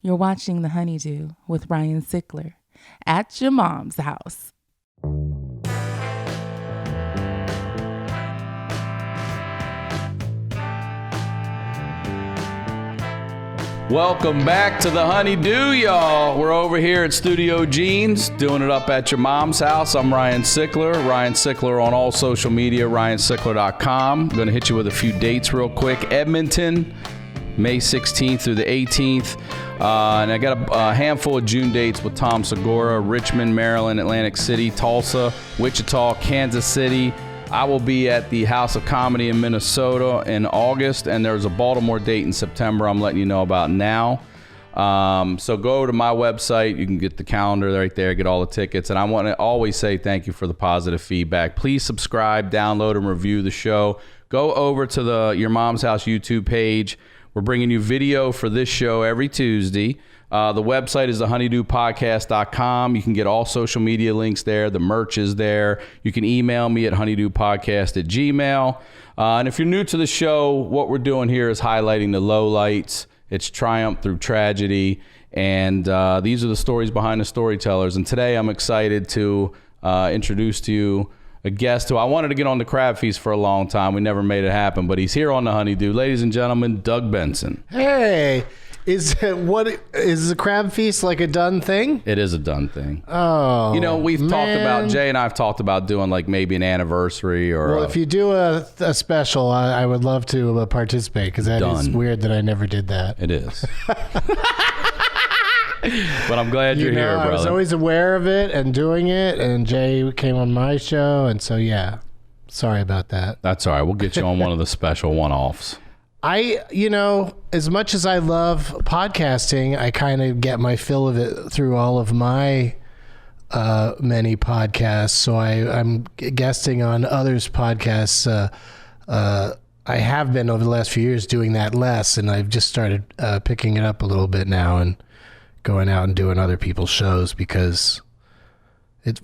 You're watching The HoneyDew with Ryan Sickler at your mom's house. Welcome back to The HoneyDew, y'all. We're over here at Studio Jeans, doing it up at your mom's house. I'm Ryan Sickler. Ryan Sickler on all social media, ryansickler.com. I'm going to hit you with a few dates real quick. Edmonton, May 16th through the 18th. And I got a handful of June dates with Tom Segura, Richmond, Maryland, Atlantic City, Tulsa, Wichita, Kansas City. I will be at the House of Comedy in Minnesota in August, and there's a Baltimore date in September I'm letting you know about now. So go to my website. You can get the calendar right there, get all the tickets. And I want to always say thank you for the positive feedback. Please subscribe, download, and review the show. Go over to the Your Mom's House YouTube page. We're bringing you video for this show every Tuesday. The website is thehoneydewpodcast.com. You can get all social media links there. The merch is there. You can email me at honeydewpodcast@gmail.com. And if you're new to the show, what we're doing here is highlighting the lowlights. It's triumph through tragedy. And these are the stories behind the storytellers. And today I'm excited to introduce to you a guest who I wanted to get on the Crab Feast for a long time. We never made it happen, but he's here on the HoneyDew. Ladies and gentlemen, Doug Benson. Hey, is the Crab Feast like a done thing? It is a done thing. Oh, you know, we've talked about, Jay and I've talked about doing like maybe an anniversary or. Well, if you do a special, I would love to participate because that is weird that I never did that. It is. But I'm glad you're here, brother. I was always aware of it and doing it, and Jay came on my show, and so yeah, sorry about that. That's all right. We'll get you on one of the special one-offs. As much as I love podcasting, I kind of get my fill of it through all of my many podcasts. So I'm guesting on others' podcasts. I have been over the last few years doing that less, and I've just started picking it up a little bit now and going out and doing other people's shows because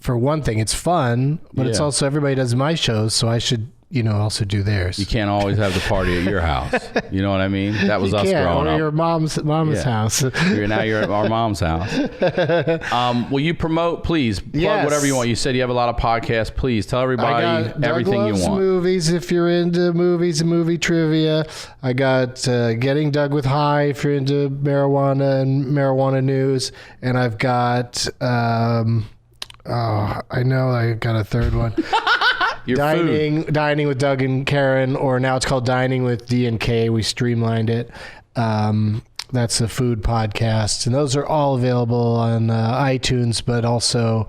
for one thing, it's fun, but it's also everybody does my shows, so I should, also do theirs. You can't always have the party at your house. You know what I mean? That was us growing up. Your mom's house. Now you're at our mom's house. Will you promote, please? Plug whatever you want. You said you have a lot of podcasts. Please tell everybody everything you want. Movies, if you're into movies and movie trivia. I got Getting Doug with High if you're into marijuana and marijuana news. And I've got, I know I got a third one. Dining with Doug and Karen, or now it's called Dining with D and K. We streamlined it. That's a food podcast, and those are all available on iTunes. But also,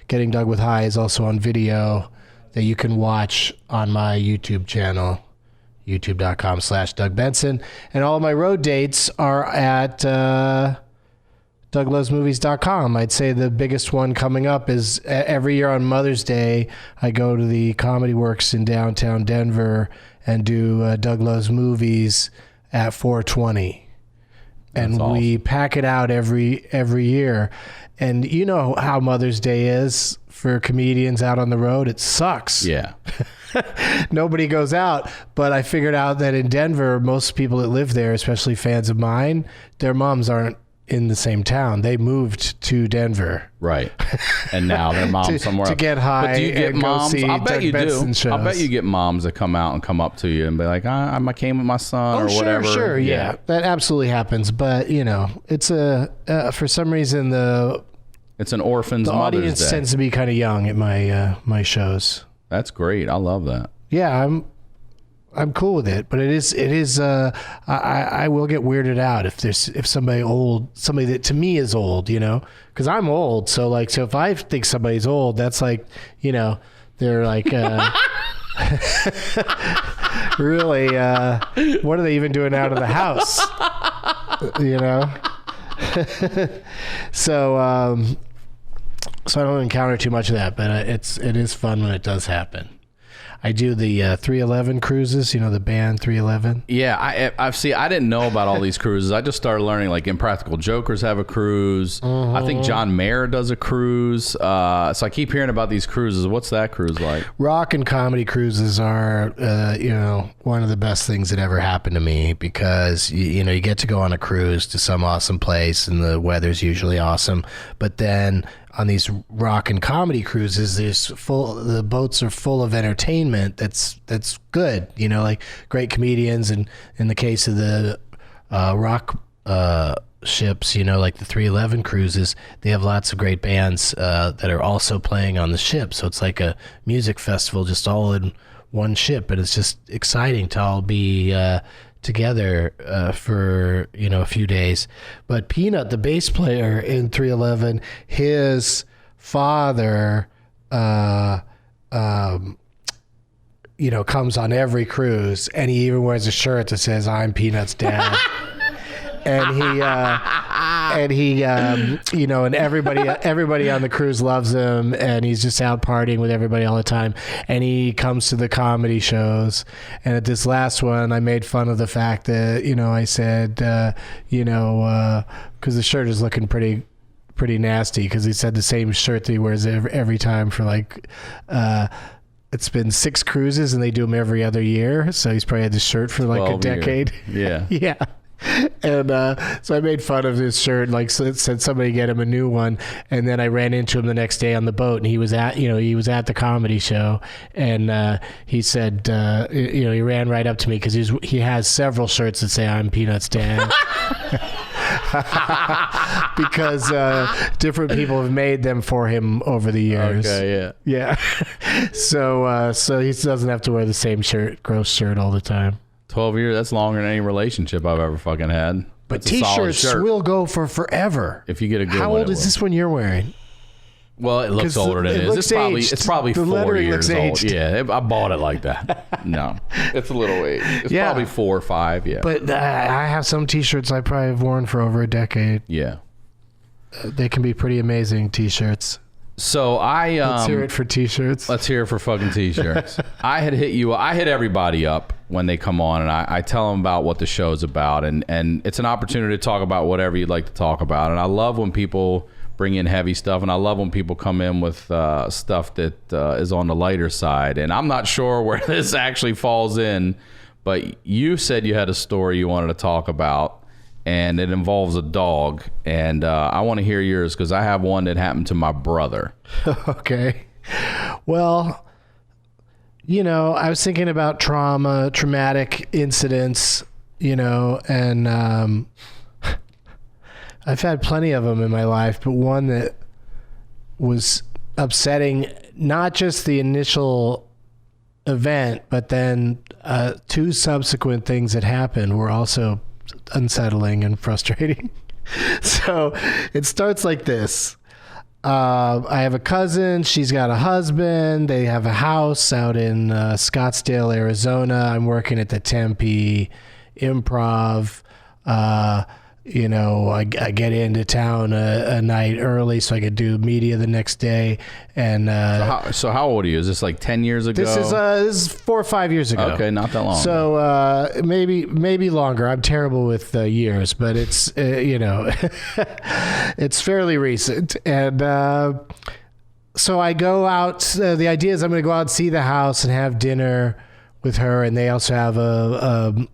Getting Doug with High is also on video that you can watch on my YouTube channel, youtube.com/Doug Benson. And all of my road dates are at DougLovesMovies.com. I'd say the biggest one coming up is every year on Mother's Day, I go to the Comedy Works in downtown Denver and do Doug Loves Movies at 420. And awesome. We pack it out every year. And you know how Mother's Day is for comedians out on the road. It sucks. Yeah. Nobody goes out. But I figured out that in Denver, most people that live there, especially fans of mine, their moms aren't in the same town. They moved to Denver. Right. And now their mom's somewhere to get high. But do you get moms? I bet you do. Shows. I bet you get moms that come out and come up to you and be like, I came with my son or whatever. Sure, yeah. That absolutely happens. But, it's for some reason it's an orphan's Mother's Day. The audience tends to be kind of young at my shows. That's great. I love that. Yeah, I'm cool with it, but it is I will get weirded out if somebody that to me is old, because I'm old. So if I think somebody's old, that's like, they're like, really, what are they even doing out of the house? So I don't encounter too much of that, but it is fun when it does happen. I do the 311 cruises, the band 311. Yeah, I didn't know about all these cruises. I just started learning, like Impractical Jokers have a cruise. I think John Mayer does a cruise. So I keep hearing about these cruises. What's that cruise like? Rock and comedy cruises are, one of the best things that ever happened to me, because, you get to go on a cruise to some awesome place and the weather's usually awesome. But then on these rock and comedy cruises, the boats are full of entertainment that's good, like great comedians. And in the case of the rock ships, like the 311 cruises, they have lots of great bands that are also playing on the ship. So it's like a music festival just all in one ship, and it's just exciting to all be together for a few days. But Peanut, the bass player in 311, his father comes on every cruise, and he even wears a shirt that says "I'm Peanut's dad." And everybody on the cruise loves him, and he's just out partying with everybody all the time. And he comes to the comedy shows. And at this last one, I made fun of the fact that, I said, because the shirt is looking pretty nasty, because he said the same shirt that he wears every time for it's been 6 cruises, and they do them every other year. So he's probably had this shirt for like a decade. Yeah. Yeah. And so I made fun of his shirt, said somebody get him a new one. And then I ran into him the next day on the boat, and he was at the comedy show, and he said, he ran right up to me, because he has several shirts that say "I'm Peanut's dad." Because different people have made them for him over the years. Okay, yeah. So he doesn't have to wear the same gross shirt all the time. 12 years, that's longer than any relationship I've ever fucking had. But T-shirts will go for forever. If you get a good one. How old is this one you're wearing? Well, it looks older than it is. It's probably 4 years old. Yeah, I bought it like that. No, it's a little aged. It's probably 4 or 5, yeah. But I have some T-shirts I probably have worn for over a decade. Yeah. They can be pretty amazing T-shirts. So let's hear it for T-shirts. Let's hear it for fucking T-shirts. I hit everybody up when they come on, and I tell them about what the show's about, and it's an opportunity to talk about whatever you'd like to talk about. And I love when people bring in heavy stuff, and I love when people come in with stuff that is on the lighter side. And I'm not sure where this actually falls in, but you said you had a story you wanted to talk about, and it involves a dog, and I want to hear yours, because I have one that happened to my brother. Okay. Well, I was thinking about traumatic incidents, and I've had plenty of them in my life, but one that was upsetting, not just the initial event, but then 2 subsequent things that happened were also unsettling and frustrating. So it starts like this. I have a cousin. She's got a husband. They have a house out in Scottsdale, Arizona. I'm working at the Tempe Improv. I get into town a night early so I could do media the next day. And so how old are you? Is this like 10 years ago? This is 4 or 5 years ago. Okay, not that long. So maybe longer. I'm terrible with years, but it's it's fairly recent. And so I go out. The idea is I'm going to go out and see the house and have dinner with her, and they also have a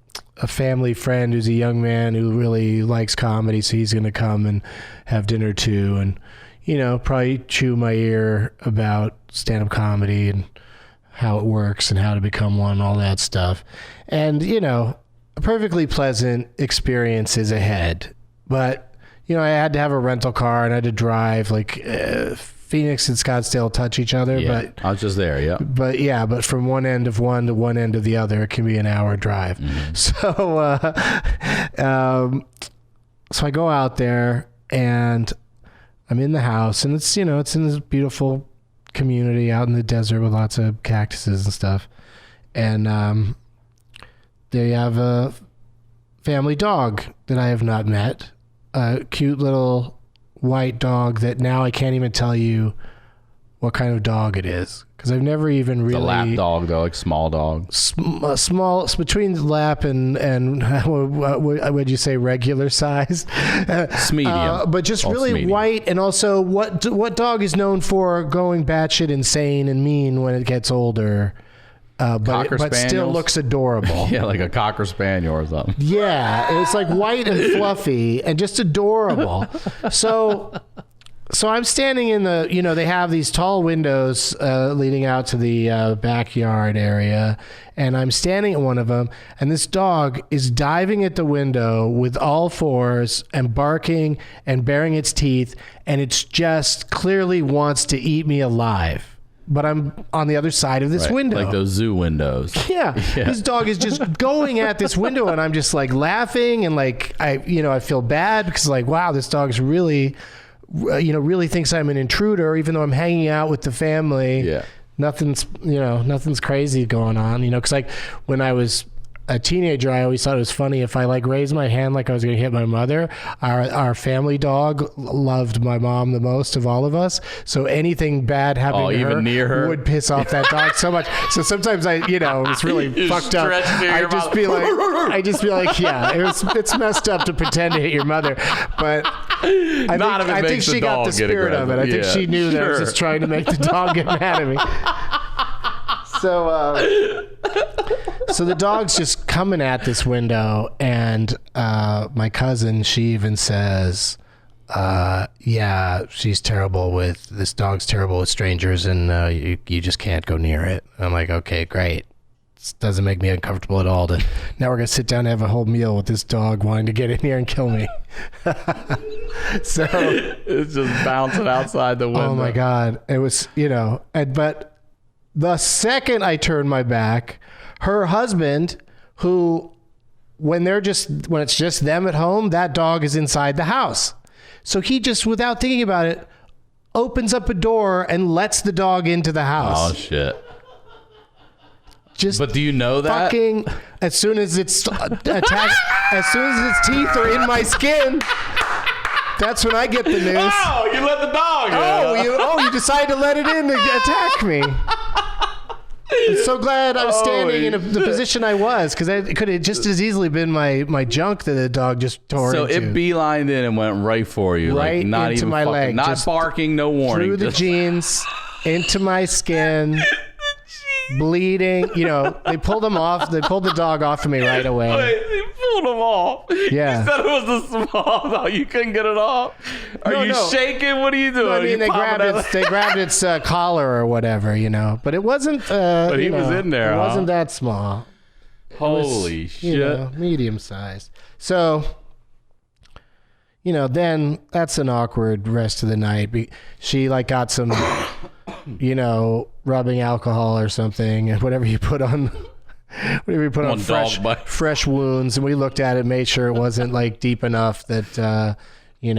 family friend who's a young man who really likes comedy, so he's going to come and have dinner too, and probably chew my ear about stand-up comedy and how it works and how to become one, all that stuff. And a perfectly pleasant experience is ahead, but I had to have a rental car, and I had to drive. Phoenix and Scottsdale touch each other, but I was just there, yeah. But from one end of one to one end of the other, it can be an hour drive. Mm-hmm. So I go out there, and I'm in the house, and it's it's in this beautiful community out in the desert with lots of cactuses and stuff, and they have a family dog that I have not met, a cute little white dog that now I can't even tell you what kind of dog it is, because I've never even really. The lap dog, though, like small dog. Small, between the lap and what would you say, regular size? It's medium. But just really medium. white, and also what dog is known for going batshit insane and mean when it gets older, but still spaniels? looks adorable. Yeah, like a Cocker Spaniel or something. Yeah, it's like white and fluffy and just adorable. So I'm standing in the, they have these tall windows leading out to the backyard area, and I'm standing at one of them, and this dog is diving at the window with all fours and barking and baring its teeth, and it's just clearly wants to eat me alive. But I'm on the other side of this window. Like those zoo windows. Yeah. This dog is just going at this window, and I'm just like laughing, and like I feel bad because like, wow, this dog's really thinks I'm an intruder, even though I'm hanging out with the family. Yeah. Nothing's crazy going on, because like when I was a teenager, I always thought it was funny if I like raised my hand like I was going to hit my mother. Our family dog loved my mom the most of all of us, so anything bad happening to her, near her would piss off that dog so much. So sometimes it's really fucked up. I just be like, yeah, it's messed up to pretend to hit your mother, but I think she got the spirit of it. I think she knew that I was just trying to make the dog get mad at me. So the dog's just coming at this window, and my cousin, she even says, yeah, this dog's terrible with strangers, and you just can't go near it. And I'm like, okay, great. This doesn't make me uncomfortable at all. Now we're going to sit down and have a whole meal with this dog wanting to get in here and kill me. So it's just bouncing outside the window. Oh my God. It was, but the second I turned my back, her husband, who, when it's just them at home, that dog is inside the house. So he just, without thinking about it, opens up a door and lets the dog into the house. Oh shit. But do you know that? Fucking, as soon as its teeth are in my skin, that's when I get the news. Oh, you let the dog in. You decided to let it in to attack me. I'm so glad I was standing in the position I was, because it could have just as easily been my junk that the dog just tore into. So it beelined in and went right for you. Right like not into even my leg. Not just barking, no warning. Through the jeans, into my skin. Bleeding, they pulled him off. They pulled the dog off of me right away. Wait, they pulled him off. Yeah. You said it was a small dog. You couldn't get it off. Are you shaking? What are you doing? No, I mean, they grabbed its collar or whatever, but it wasn't. But he was in there. It wasn't that small. Holy shit! Medium sized. So, then that's an awkward rest of the night. She got some. Rubbing alcohol or something, and whatever you put on fresh wounds. And we looked at it, made sure it wasn't deep enough that, we'd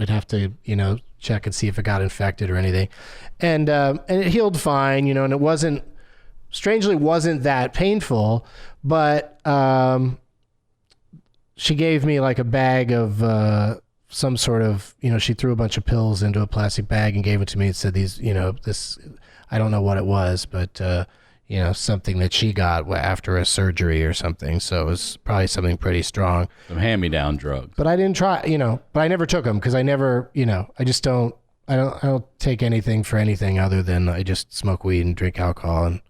have to, check and see if it got infected or anything. And it healed fine, and it strangely wasn't that painful, but, she gave me a bag of, some sort of, she threw a bunch of pills into a plastic bag and gave it to me and said these, this, I don't know what it was, but, something that she got after a surgery or something. So it was probably something pretty strong. Some hand-me-down drugs. But I didn't try, but I never took them because I never, I just don't take anything for anything other than I just smoke weed and drink alcohol and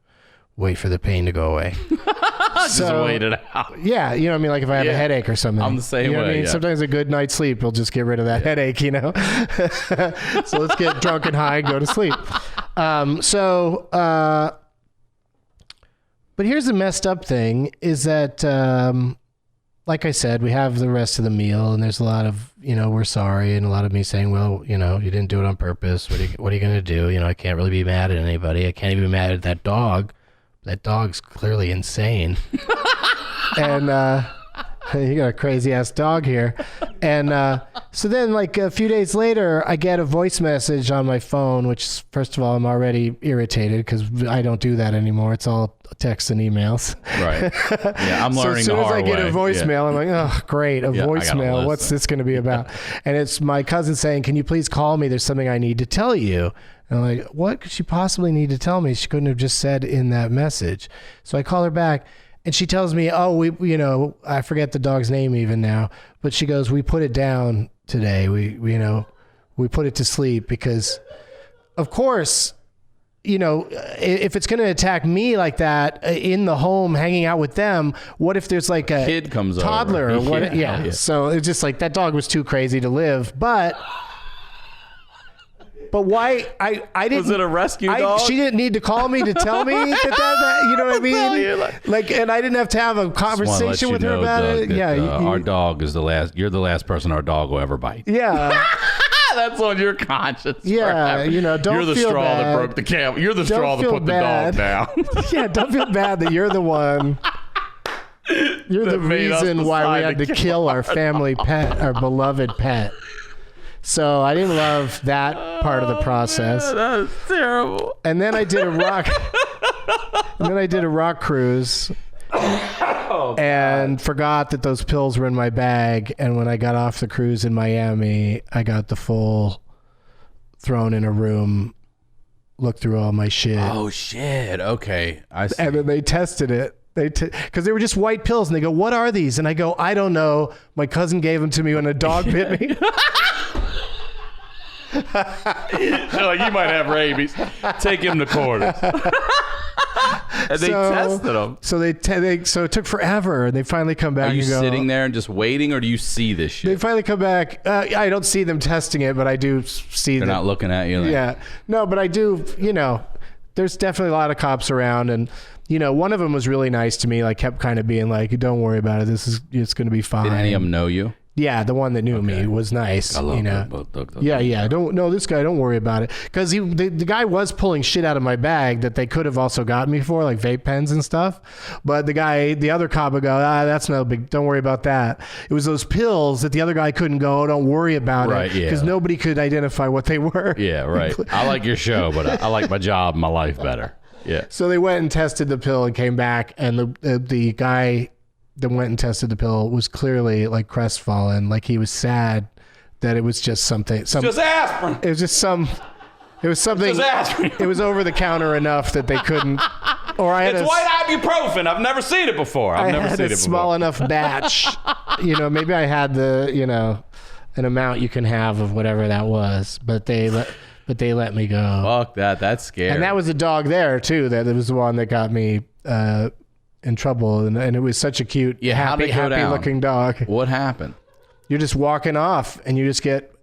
wait for the pain to go away. Just wait it out. Yeah, if I have a headache or something. I'm the same way. What I mean? Yeah. Sometimes a good night's sleep will just get rid of that headache, So let's get drunk and high and go to sleep. But here's the messed up thing is that, like I said, we have the rest of the meal and there's a lot of, we're sorry, and a lot of me saying, well, you didn't do it on purpose. What are you going to do? I can't really be mad at anybody. I can't even be mad at that dog. That dog's clearly insane. And you got a crazy ass dog here. And so then like a few days later, I get a voice message on my phone, which first of all, I'm already irritated because I don't do that anymore. It's all texts and emails. Right. Yeah, I'm learning so the hard way. as soon as I get a voicemail, I'm like, oh, great, a voicemail. What's this going to be about? And it's my cousin saying, can you please call me? There's something I need to tell you. And I'm like, what could she possibly need to tell me? She couldn't have just said in that message. So I call her back and she tells me, oh, I forget the dog's name even now, but she goes, we put it down today. We put it to sleep because of course, if it's going to attack me like that in the home, hanging out with them, what if there's like a kid comes toddler over. Or what? Yeah. So it's just like that dog was too crazy to live, but why I didn't. Was it a rescue dog? She didn't need to call me to tell me that you know what I mean? Like, and I didn't have to have a conversation with her about it. Yeah, our dog is the last. You're the last person our dog will ever bite. Yeah. That's on your conscience. Yeah, don't You're the feel straw bad. that broke the camel. You're the straw that put the dog down. Yeah, don't feel bad that you're the one. You're the reason why we had to kill our family pet, our beloved pet. So I didn't love that part of the process. Man, that is terrible. And then I did a rock cruise. And forgot that those pills were in my bag. And when I got off the cruise in Miami, I got the full thrown in a room, looked through all my shit. Oh, shit. Okay. I see. And then they tested it. Because they were just white pills. And they go, what are these? And I go, I don't know. My cousin gave them to me when a dog bit me. They're like, you might have rabies. Take him to quarters. And they tested them. So so it took forever, and they finally come back. Are you and go, sitting there and just waiting, or do you see this shit? They finally come back. I don't see them testing it, but I do see them. They're not looking at you. Like, yeah, no, but I do. There's definitely a lot of cops around, and one of them was really nice to me. Like, kept kind of being like, "Don't worry about it. It's going to be fine." Did any of them know you? Yeah, the one that knew me was nice. Yeah. This guy, don't worry about it. Because the guy was pulling shit out of my bag that they could have also got me for, like vape pens and stuff. But the other cop would go, that's no big, don't worry about that. It was those pills that the other guy couldn't go, don't worry about it. Because nobody could identify what they were. Yeah, right. I like your show, but I like my job and my life better. Yeah. So they went and tested the pill and came back, and the guy that went and tested the pill was clearly like crestfallen, like he was sad that it was just something. Just aspirin. It was just something. Just aspirin. It was over the counter enough that they couldn't. Or it's white ibuprofen. I've never seen it before. I had a small enough batch. Maybe I had an amount you can have of whatever that was, but they let me go. Fuck that. That's scary. And that was a dog there too. That was the one that got me in trouble, and it was such a cute, happy looking dog. What happened? You're just walking off, and you just get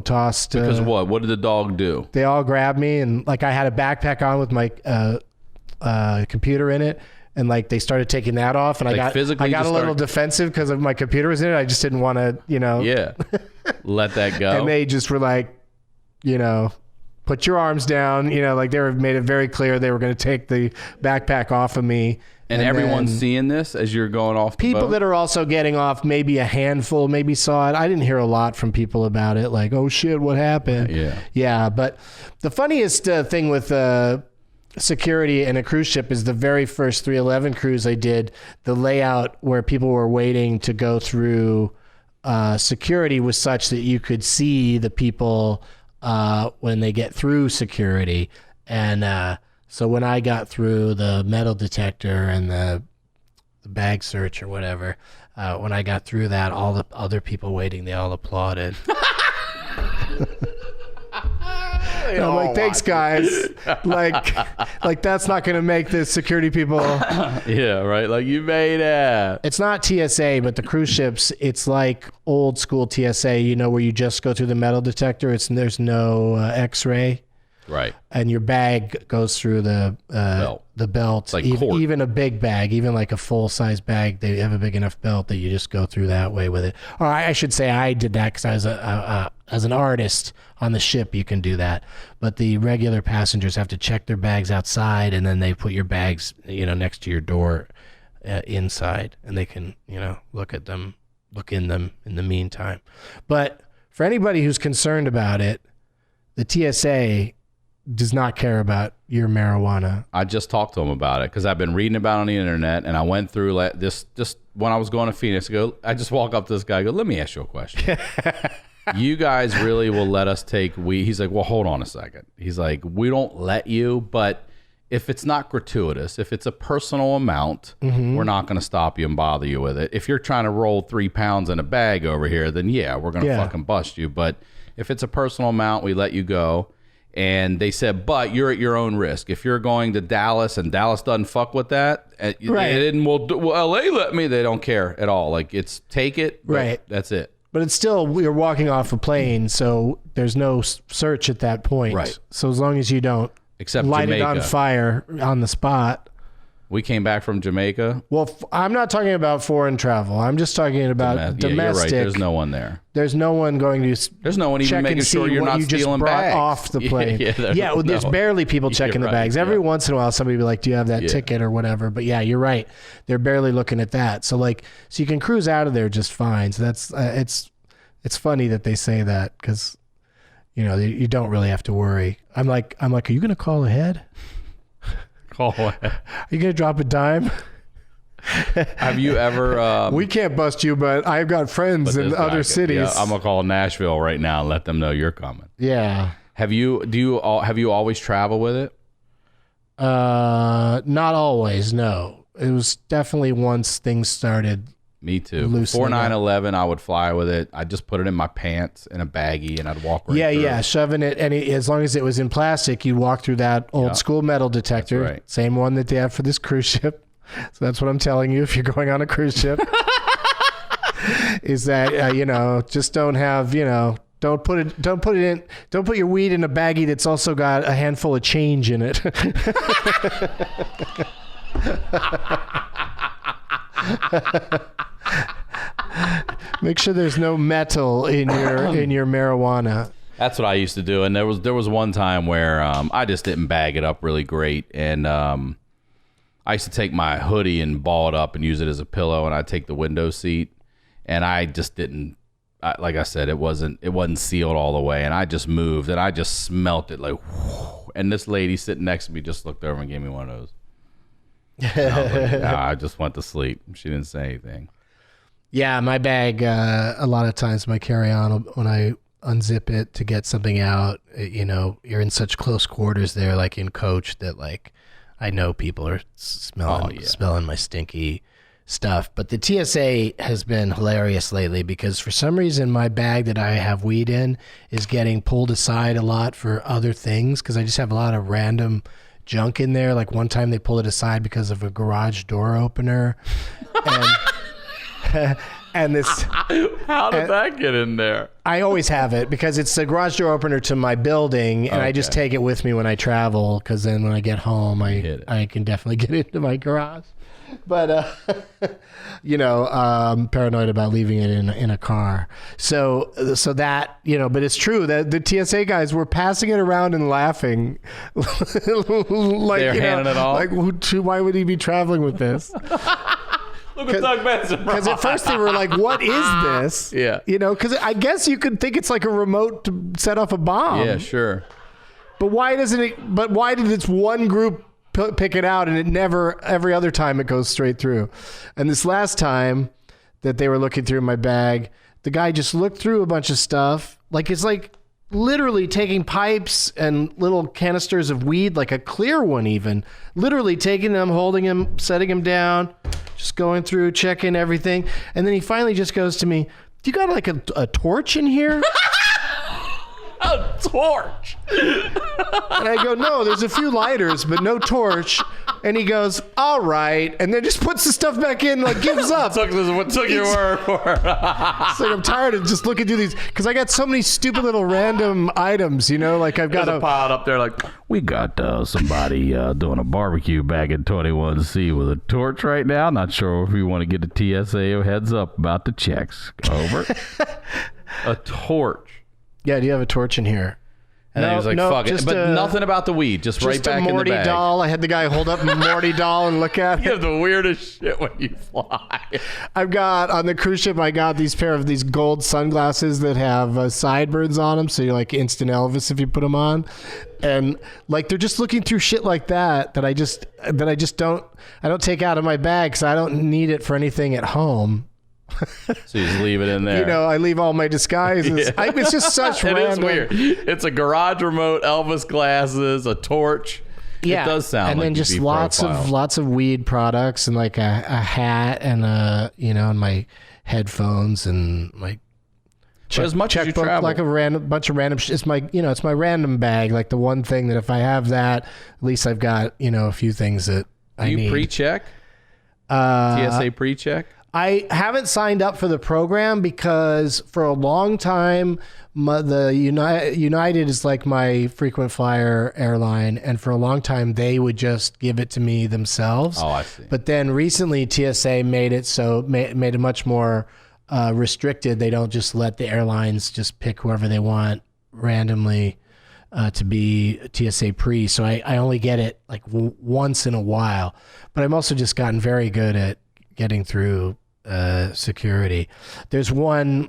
tossed. Because what? What did the dog do? They all grabbed me, and like I had a backpack on with my computer in it, and like they started taking that off, and I got a little defensive because of my computer was in it. I just didn't want to, Yeah. Let that go. And they just were like, put your arms down. Like they made it very clear they were going to take the backpack off of me. And everyone's seeing this as you're going off the people boat? That are also getting off, maybe a handful maybe saw it. I didn't hear a lot from people about it, like, oh shit, what happened? Yeah. But the funniest thing with security in a cruise ship is the very first 311 cruise I did, the layout where people were waiting to go through security was such that you could see the people when they get through security. And so when I got through the metal detector and the bag search or whatever, when I got through that, all the other people waiting, they all applauded. I'm like, thanks, guys. like that's not going to make the security people. Yeah, right. Like you made it. It's not TSA, but the cruise ships, it's like old school TSA, where you just go through the metal detector. There's no X-ray. Right. And your bag goes through the belt. It's like even a big bag, even like a full size bag, they have a big enough belt that you just go through that way with it. Or I should say I did that because I was as an artist on the ship, you can do that. But the regular passengers have to check their bags outside, and then they put your bags, next to your door inside, and they can, look in them in the meantime. But for anybody who's concerned about it, the TSA does not care about your marijuana. I just talked to him about it because I've been reading about it on the internet, and I went through this just when I was going to Phoenix. I just walk up to this guy, let me ask you a question. You guys really will let us take weed? He's like, well, hold on a second. He's like, we don't let you, but if it's not gratuitous, if it's a personal amount, we're not going to stop you and bother you with it. If you're trying to roll 3 pounds in a bag over here, then yeah, we're going to fucking bust you. But if it's a personal amount, we let you go. And they said, but you're at your own risk. If you're going to Dallas and Dallas doesn't fuck with that, well, LA let me. They don't care at all. Like, it's take it, right? That's it. But it's still, we're walking off a plane, so there's no search at that point. Right. So as long as you don't light it on fire on the spot. We came back from Jamaica. Well, I'm not talking about foreign travel. I'm just talking about domestic. You're right. There's no one there. There's no one going to. There's no one even making sure you're not stealing bags off the plane. There's barely people checking the bags. Every once in a while, somebody will be like, "Do you have that ticket or whatever?" But yeah, you're right. They're barely looking at that. So you can cruise out of there just fine. So that's it's funny that they say that because you don't really have to worry. I'm like, are you going to call ahead? Call ahead. Are you going to drop a dime? Have you ever? We can't bust you, but I've got friends in other cities. Yeah, I'm gonna call Nashville right now and let them know you're coming. Yeah. Have you always traveled with it? Not always. No, it was definitely once things started. Me too. Before 9/11, I would fly with it. I just put it in my pants in a baggie, and I'd walk right through. Shoving it. And as long as it was in plastic, you'd walk through that old school metal detector. That's right. Same one that they have for this cruise ship. So that's what I'm telling you if you're going on a cruise ship. Is that just don't have don't put your weed in a baggie that's also got a handful of change in it. Make sure there's no metal in your marijuana. That's what I used to do, and there was one time where I just didn't bag it up really great, and I used to take my hoodie and ball it up and use it as a pillow, and I'd take the window seat, and I just didn't. Like I said, it wasn't sealed all the way, and I just moved, and I just smelt it like, whoo, and this lady sitting next to me just looked over and gave me one of those. I just went to sleep. She didn't say anything. Yeah, my bag, a lot of times my carry-on, when I unzip it to get something out, you're in such close quarters there, like in coach, that I know people are smelling my stinky stuff. But the TSA has been hilarious lately because for some reason my bag that I have weed in is getting pulled aside a lot for other things because I just have a lot of random junk in there. Like one time they pulled it aside because of a garage door opener. And this... How did that get in there? I always have it because it's the garage door opener to my building, and I just take it with me when I travel because then when I get home, I can definitely get into my garage. But, paranoid about leaving it in a car. So that, but it's true that the TSA guys were passing it around and laughing. Like, they're handing it off? Like, why would he be traveling with this? Look at Doug Benson. Because at first they were like, what is this? Yeah. Because I guess you could think it's like a remote to set off a bomb. Yeah, sure. But why did this one group pick it out and it never, every other time it goes straight through? And this last time that they were looking through my bag, the guy just looked through a bunch of stuff. Like, it's like literally taking pipes and little canisters of weed, like a clear one even, literally taking them, holding them, setting them down, just going through, checking everything. And then he finally just goes to me, do you got like a torch in here? A torch? And I go, no, there's a few lighters, but no torch. And he goes, all right. And then just puts the stuff back in, like gives up. What took your word for it? It's like I'm tired of just looking through these because I got so many stupid little random items, like I've got a pile up there like, we got somebody doing a barbecue back in 21C with a torch right now. Not sure if you want to get a TSA heads up about the checks. Over. A torch. Yeah, do you have a torch in here? And then he was like, fuck it. But nothing about the weed. Just right back in the bag. Morty doll. I had the guy hold up a Morty doll and look at it. You have the weirdest shit when you fly. I've got, on the cruise ship, I got these pair of these gold sunglasses that have sideburns on them. So you're like instant Elvis if you put them on. And like, they're just looking through shit like that I don't take out of my bag because I don't need it for anything at home. So you just leave it in there. You know, I leave all my disguises. Yeah. It's just such random. It is weird. It's a garage remote, Elvis glasses, a torch. Yeah, it does sound and like then just lots of weed products and like a hat and and my headphones and my as much as you travel, like a bunch of random. It's my it's my random bag. Like the one thing that if I have that, at least I've got a few things that I need. Do you pre-check? TSA pre-check? I haven't signed up for the program because for a long time, the United is like my frequent flyer airline, and for a long time they would just give it to me themselves. Oh, I see. But then recently TSA made it much more restricted. They don't just let the airlines just pick whoever they want randomly to be TSA pre. So I only get it like once in a while. But I'm also just gotten very good at getting through security. There's one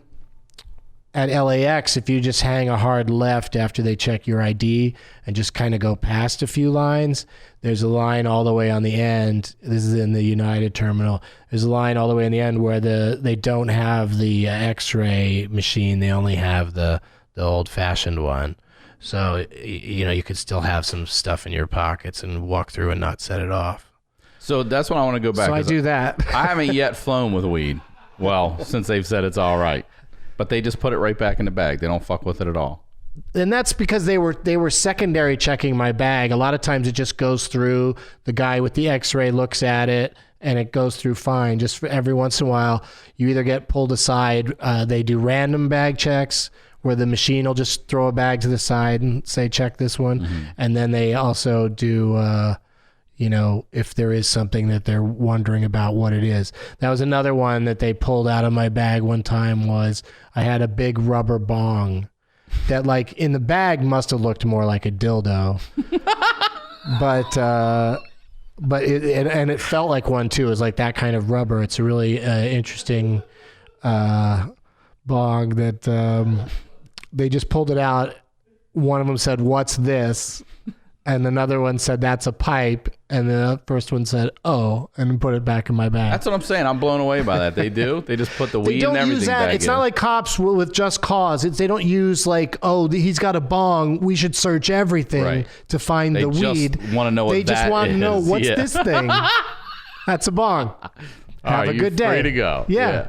at LAX. If you just hang a hard left after they check your ID and just kind of go past a few lines, there's a line all the way on the end. This is in the United terminal. There's a line all the way in the end where they don't have the X-ray machine. They only have the old-fashioned one. So you could still have some stuff in your pockets and walk through and not set it off. So that's when I want to go back. So I do that. I haven't yet flown with weed. Well, since they've said it's all right. But they just put it right back in the bag. They don't fuck with it at all. And that's because they were secondary checking my bag. A lot of times it just goes through. The guy with the X-ray looks at it and it goes through fine. Just for every once in a while, you either get pulled aside. They do random bag checks where the machine will just throw a bag to the side and say, check this one. Mm-hmm. And then they also do... if there is something that they're wondering about what it is. That was another one that they pulled out of my bag one time. Was I had a big rubber bong that like in the bag must have looked more like a dildo. but it felt like one too. It was like that kind of rubber. It's a really interesting bong that they just pulled it out. One of them said, "What's this?" And another one said, "That's a pipe." And the first one said, "Oh," and put it back in my bag. That's what I'm saying. I'm blown away by that. They do. They just put the weed and everything back in. They don't use that. It's not like cops with just cause. They don't use like, "Oh, he's got a bong. We should search everything to find the weed." They just want to know what that is. They just want to know, what's this thing? That's a bong. Have a good day. Free to go. Yeah.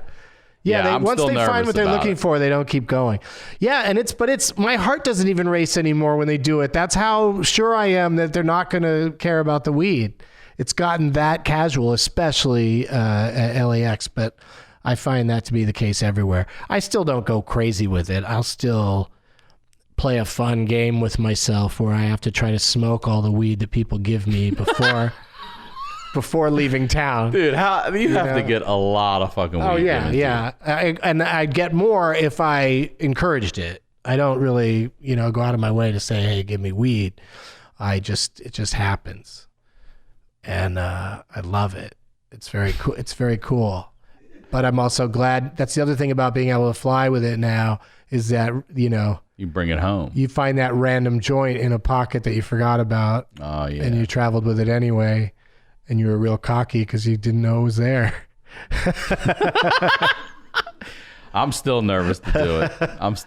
Yeah, once they find what they're looking for, they don't keep going. Yeah, and it's my heart doesn't even race anymore when they do it. That's how sure I am that they're not going to care about the weed. It's gotten that casual, especially at LAX, but I find that to be the case everywhere. I still don't go crazy with it. I'll still play a fun game with myself where I have to try to smoke all the weed that people give me before leaving town. Dude, you have to get a lot of fucking weed. Oh, yeah. And I'd get more if I encouraged it. I don't really, go out of my way to say, "Hey, give me weed." It just happens. And I love it. It's very cool. It's very cool. But I'm also glad. That's the other thing about being able to fly with it now is that, you bring it home. You find that random joint in a pocket that you forgot about. Oh, yeah. And you traveled with it anyway. And you were real cocky because you didn't know it was there. I'm still nervous to do it.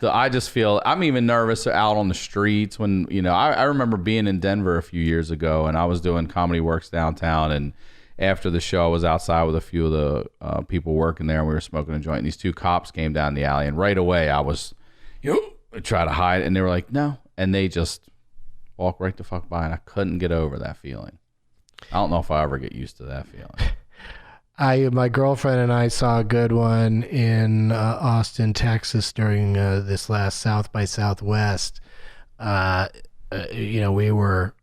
I just feel, I'm even nervous out on the streets when, I remember being in Denver a few years ago and I was doing Comedy Works downtown. And after the show, I was outside with a few of the people working there and we were smoking a joint. And these two cops came down the alley and right away I was, try to hide. And they were like, "No." And they just walked right the fuck by and I couldn't get over that feeling. I don't know if I ever get used to that feeling. My girlfriend and I saw a good one in Austin, Texas during this last South by Southwest. We were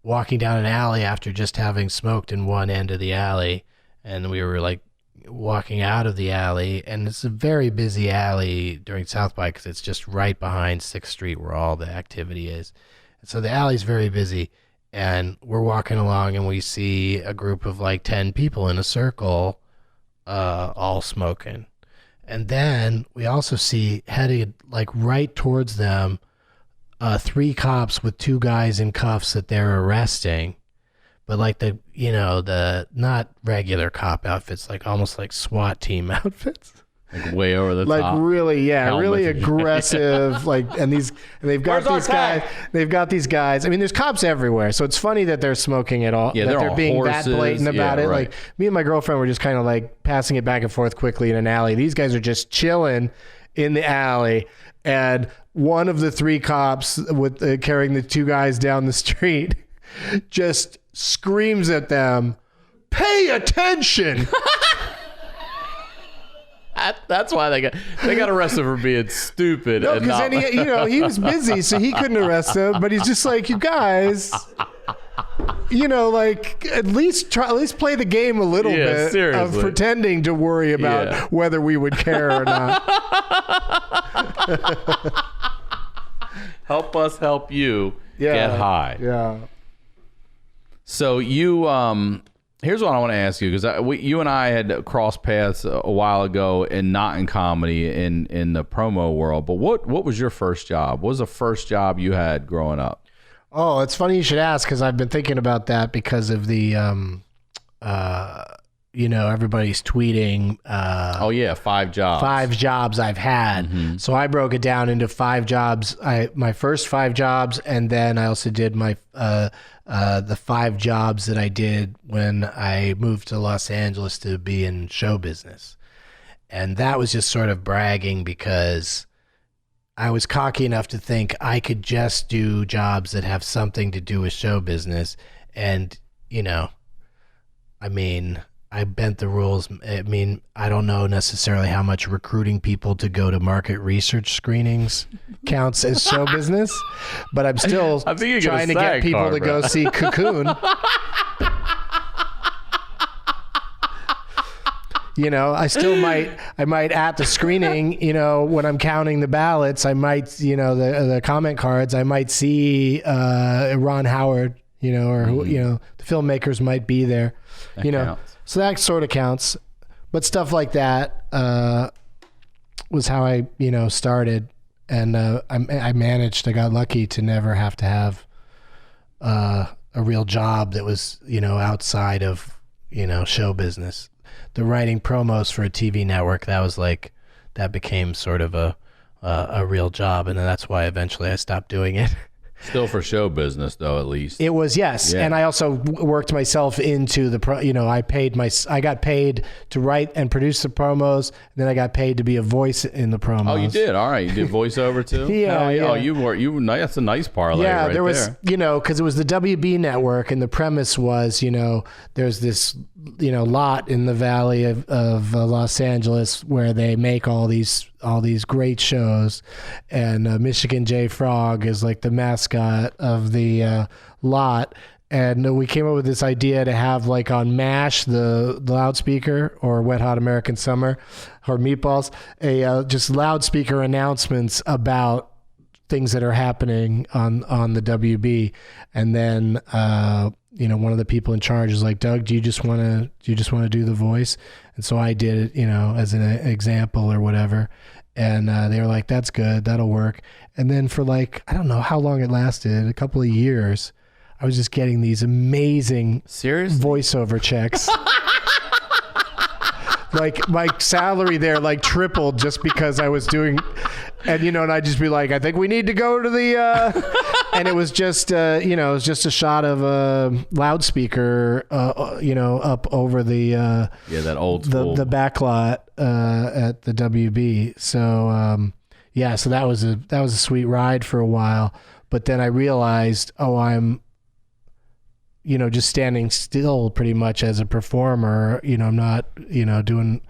walking down an alley after just having smoked in one end of the alley, and we were like, walking out of the alley, and it's a very busy alley during South by because it's just right behind 6th Street where all the activity is. And so the alley's very busy, and we're walking along and we see a group of like 10 people in a circle, all smoking. And then we also see headed like right towards them, 3 cops with 2 guys in cuffs that they're arresting. But like the not regular cop outfits, like almost like SWAT team outfits. Like way over the like top. Like really, yeah, helmets. really aggressive. They've got Where's these guys. They've got these guys. I mean, there's cops everywhere, so it's funny that they're smoking at all. Yeah, that they're being horses. that blatant about it. Right. Like me and my girlfriend were just kind of like passing it back and forth quickly in an alley. These guys are just chilling in the alley, and one of the 3 cops with carrying the 2 guys down the street just screams at them, "Pay attention!" That's why they got arrested for being stupid. No, and because not... then he was busy, so he couldn't arrest him. But he's just like, you guys, like at least play the game a little bit seriously. of pretending to worry about whether we would care or not. Help us help you get high. Yeah. So you, here's what I want to ask you, because you and I had crossed paths a while ago, and not in comedy, in the promo world. But what was your first job? What was the first job you had growing up? Oh, it's funny you should ask, because I've been thinking about that because of the, everybody's tweeting. 5 jobs. 5 jobs I've had. Mm-hmm. So I broke it down into 5 jobs. My first 5 jobs, and then I also did my the 5 jobs that I did when I moved to Los Angeles to be in show business. And that was just sort of bragging because I was cocky enough to think I could just do jobs that have something to do with show business. And, I bent the rules. I don't know necessarily how much recruiting people to go to market research screenings counts as show business, but I'm still trying to get people to go see Cocoon. I might at the screening, when I'm counting the ballots, I might, the comment cards, I might see Ron Howard, or who, the filmmakers might be there, that counts. So that sort of counts. But stuff like that was how I, started. And I got lucky to never have to have a real job that was, outside of, show business. The writing promos for a TV network, that became sort of a real job. And then that's why eventually I stopped doing it. Still for show business, though, at least. It was, yes. Yeah. And I also worked myself into the, I got paid to write and produce the promos. And then I got paid to be a voice in the promos. Oh, you did? All right. You did voiceover, too? Yeah. Oh, that's a nice parlay right there. There was, because it was the WB network, and the premise was, there's this, lot in the valley of Los Angeles where they make all these great shows, and Michigan J. Frog is like the mascot of the lot. And we came up with this idea to have, like, on MASH, the loudspeaker, or Wet Hot American Summer, or Meatballs, just loudspeaker announcements about things that are happening on the WB. And then one of the people in charge is like, Doug, do you just want to do the voice? And so I did it, as an example or whatever. And they were like, that's good, that'll work. And then for I don't know how long it lasted, a couple of years, I was just getting these amazing voiceover checks. Like my salary there tripled just because I was doing, and I'd just be like, I think we need to go to the, and it was just it was just a shot of a loudspeaker up over the that old school. the backlot at the WB. So so that was a sweet ride for a while, but then I realized, I'm just standing still pretty much as a performer. I'm not, doing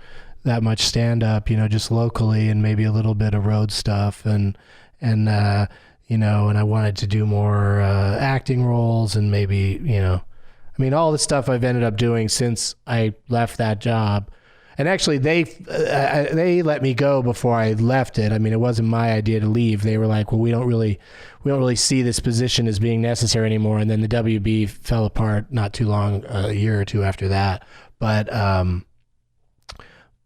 that much stand up, just locally, and maybe a little bit of road stuff. And I wanted to do more acting roles, and maybe, all the stuff I've ended up doing since I left that job And actually, they let me go before I left it. I mean, it wasn't my idea to leave. They were like, well, we don't really see this position as being necessary anymore. And then the WB fell apart not too long, a year or two after that. But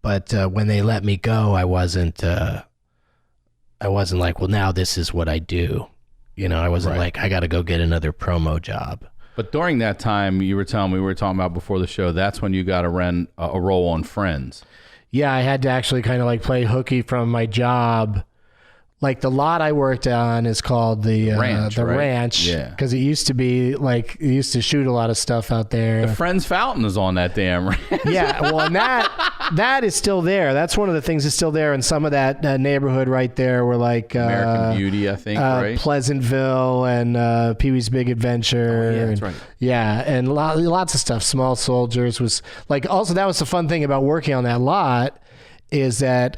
when they let me go, I wasn't like, well, now this is what I do. You know, I wasn't like, I got to go get another promo job. But during that time, you were telling me, we were talking about before the show, that's when you got to run a role on Friends. Yeah, I had to actually kind of like play hooky from my job. Like the lot I worked on is called the ranch. Yeah. Because it used to be like, it used to shoot a lot of stuff out there. The Friends fountain is on that damn ranch. Yeah. Well, and that is still there. That's one of the things that's still there. And some of that neighborhood right there were like American Beauty, I think, right? Pleasantville and Pee-wee's Big Adventure. Oh, yeah, that's right. Yeah. And lots of stuff. Small Soldiers was like, also that was the fun thing about working on that lot is that,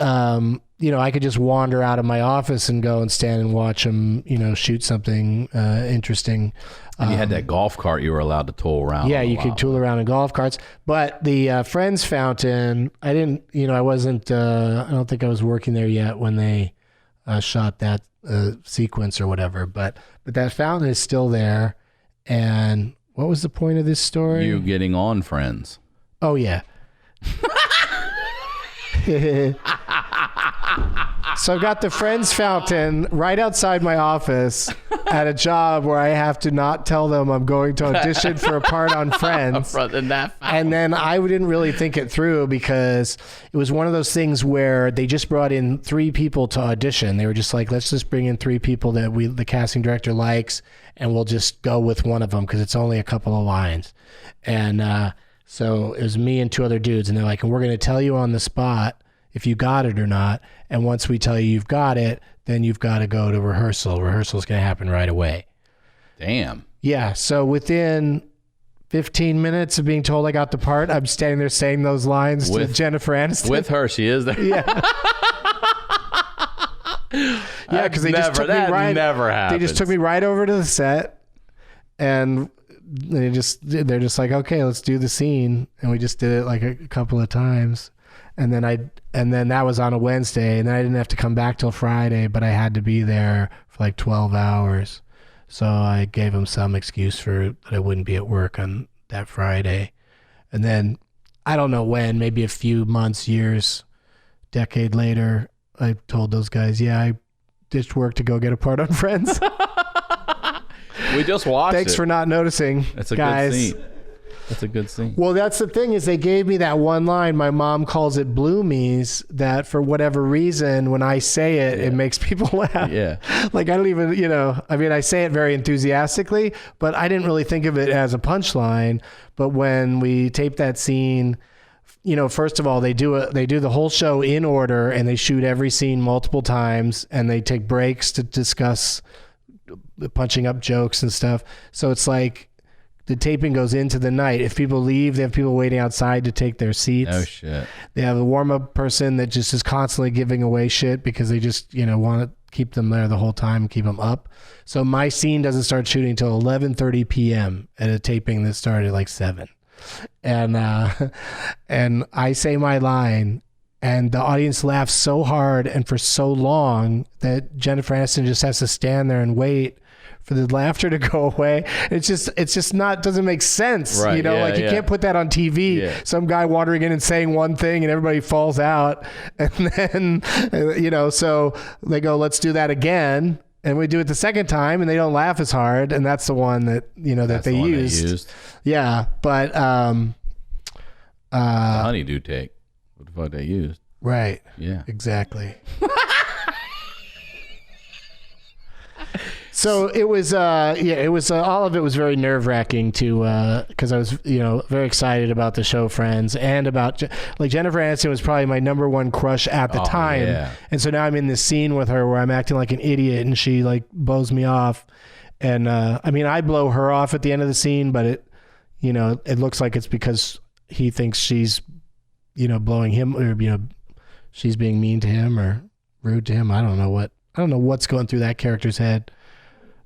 you know, I could just wander out of my office and go and stand and watch them, you know, shoot something interesting. And you had that golf cart you were allowed to tool around. Yeah, you could tool around in golf carts. But the Friends fountain, I didn't, you know, I wasn't, I don't think I was working there yet when they shot that sequence or whatever. But that fountain is still there. And what was the point of this story? You getting on Friends. Oh, yeah. So I've got the Friends fountain right outside my office at a job where I have to not tell them I'm going to audition for a part on Friends. And then I didn't really think it through because it was one of those things where they just brought in 3 people to audition. They were just like, let's just bring in 3 people that the casting director likes, and we'll just go with one of them because it's only a couple of lines. And so it was me and 2 other dudes, and they're like, and we're going to tell you on the spot if you got it or not. And once we tell you you've got it, then you've got to go to rehearsal. Rehearsal's going to happen right away. Damn. Yeah. So within 15 minutes of being told I got the part, I'm standing there saying those lines to Jennifer Aniston. With her, she is there. Yeah. Yeah, because they just took me right. Never happens. They just took me right over to the set, and they're just like, okay, let's do the scene, and we just did it like a couple of times. And then that was on a Wednesday, and then I didn't have to come back till Friday, but I had to be there for like 12 hours. So I gave them some excuse that I wouldn't be at work on that Friday. And then I don't know when, maybe a few months, years, decade later, I told those guys, yeah, I ditched work to go get a part on Friends. We just watched Thanks for not noticing, That's a guys. good scene. That's a good scene. Well, that's the thing is they gave me that one line. My mom calls it bloomies, that for whatever reason, when I say it, it makes people laugh. Yeah. Like I don't even, you know, I mean, I say it very enthusiastically, but I didn't really think of it as a punchline. But when we taped that scene, you know, first of all, they do the whole show in order, and they shoot every scene multiple times, and they take breaks to discuss punching up jokes and stuff. So it's like, the taping goes into the night. If people leave, they have people waiting outside to take their seats. Oh, shit. They have a warm-up person that just is constantly giving away shit because they just, you know, want to keep them there the whole time, keep them up. So my scene doesn't start shooting until 11:30 p.m. at a taping that started at like 7. And I say my line, and the audience laughs so hard and for so long that Jennifer Aniston just has to stand there and wait for the laughter to go away. It's just not, doesn't make sense. Right, you know, yeah, like you can't put that on TV. Yeah. Some guy wandering in and saying one thing and everybody falls out. And then, you know, so they go, let's do that again. And we do it the second time and they don't laugh as hard. And that's the one that, you know, that they used. Yeah. But, the HoneyDew take. What the fuck they used. Right. Yeah. Exactly. So it was, all of it was very nerve-wracking because I was, you know, very excited about the show Friends and about, like, Jennifer Aniston was probably my number one crush at the time. Yeah. And so now I'm in this scene with her where I'm acting like an idiot and she, like, blows me off. And, I mean, I blow her off at the end of the scene, but it, you know, it looks like it's because he thinks she's, you know, blowing him, or, you know, she's being mean to him or rude to him. I don't know what's going through that character's head.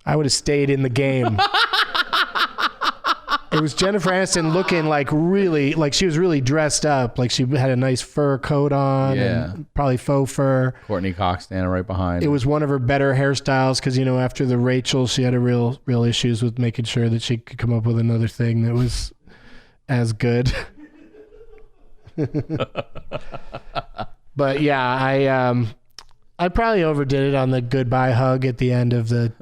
I would have stayed in the game It was Jennifer Aniston looking like she was really dressed up. Like she had a nice fur coat on and probably faux fur. Courtney Cox standing right behind. It was one of her better hairstyles because, after the Rachel, she had a real issues with making sure that she could come up with another thing that was as good. But yeah, I probably overdid it on the goodbye hug at the end of the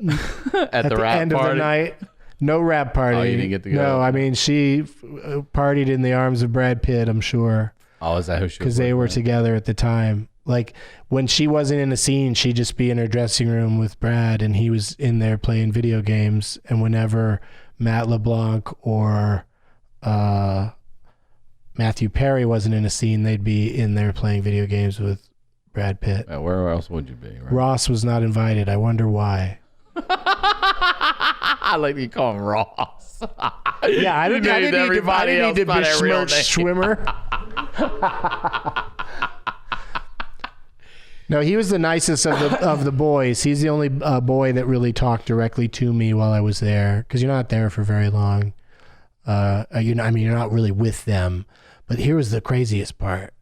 at the end of the night. No rap party. Oh, you didn't get to go. No, I mean she partied in the arms of Brad Pitt, I'm sure. Oh, is that who she was? Because they were together at the time. Like when she wasn't in a scene, she'd just be in her dressing room with Brad, and he was in there playing video games. And whenever Matt LeBlanc or Matthew Perry wasn't in a scene, they'd be in there playing video games with Brad Pitt. Where else would you be? Right? Ross was not invited. I wonder why. I like you call him Ross. Yeah, I didn't need to besmirch Schwimmer. No, he was the nicest of the boys. He's the only boy that really talked directly to me while I was there, because you're not there for very long. You're not really with them. But here was the craziest part.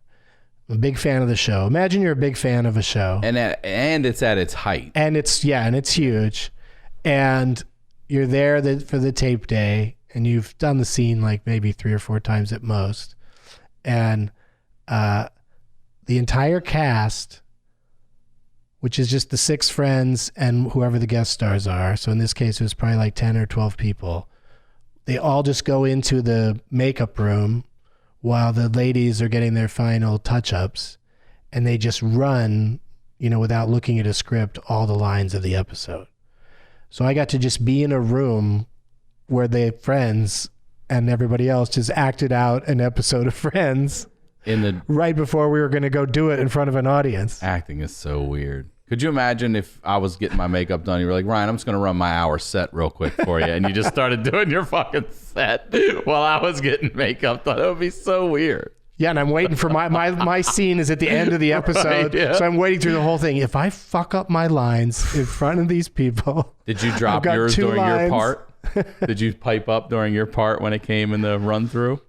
I'm a big fan of the show. Imagine you're a big fan of a show, and it's at its height, and it's huge, and you're there for the tape day, and you've done the scene like maybe 3 or 4 times at most, and the entire cast, which is just the 6 friends and whoever the guest stars are. So in this case, it was probably like 10 or 12 people. They all just go into the makeup room while the ladies are getting their final touch-ups, and they just run, without looking at a script, all the lines of the episode. So I got to just be in a room where the friends and everybody else just acted out an episode of Friends right before we were going to go do it in front of an audience. Acting is so weird. Could you imagine if I was getting my makeup done, you were like, Ryan, I'm just going to run my hour set real quick for you, and you just started doing your fucking set while I was getting makeup done? That would be so weird. Yeah, and I'm waiting for my scene is at the end of the episode, right, yeah. So I'm waiting through the whole thing. If I fuck up my lines in front of these people... Did you drop yours during your part? Did you pipe up during your part when it came in the run-through?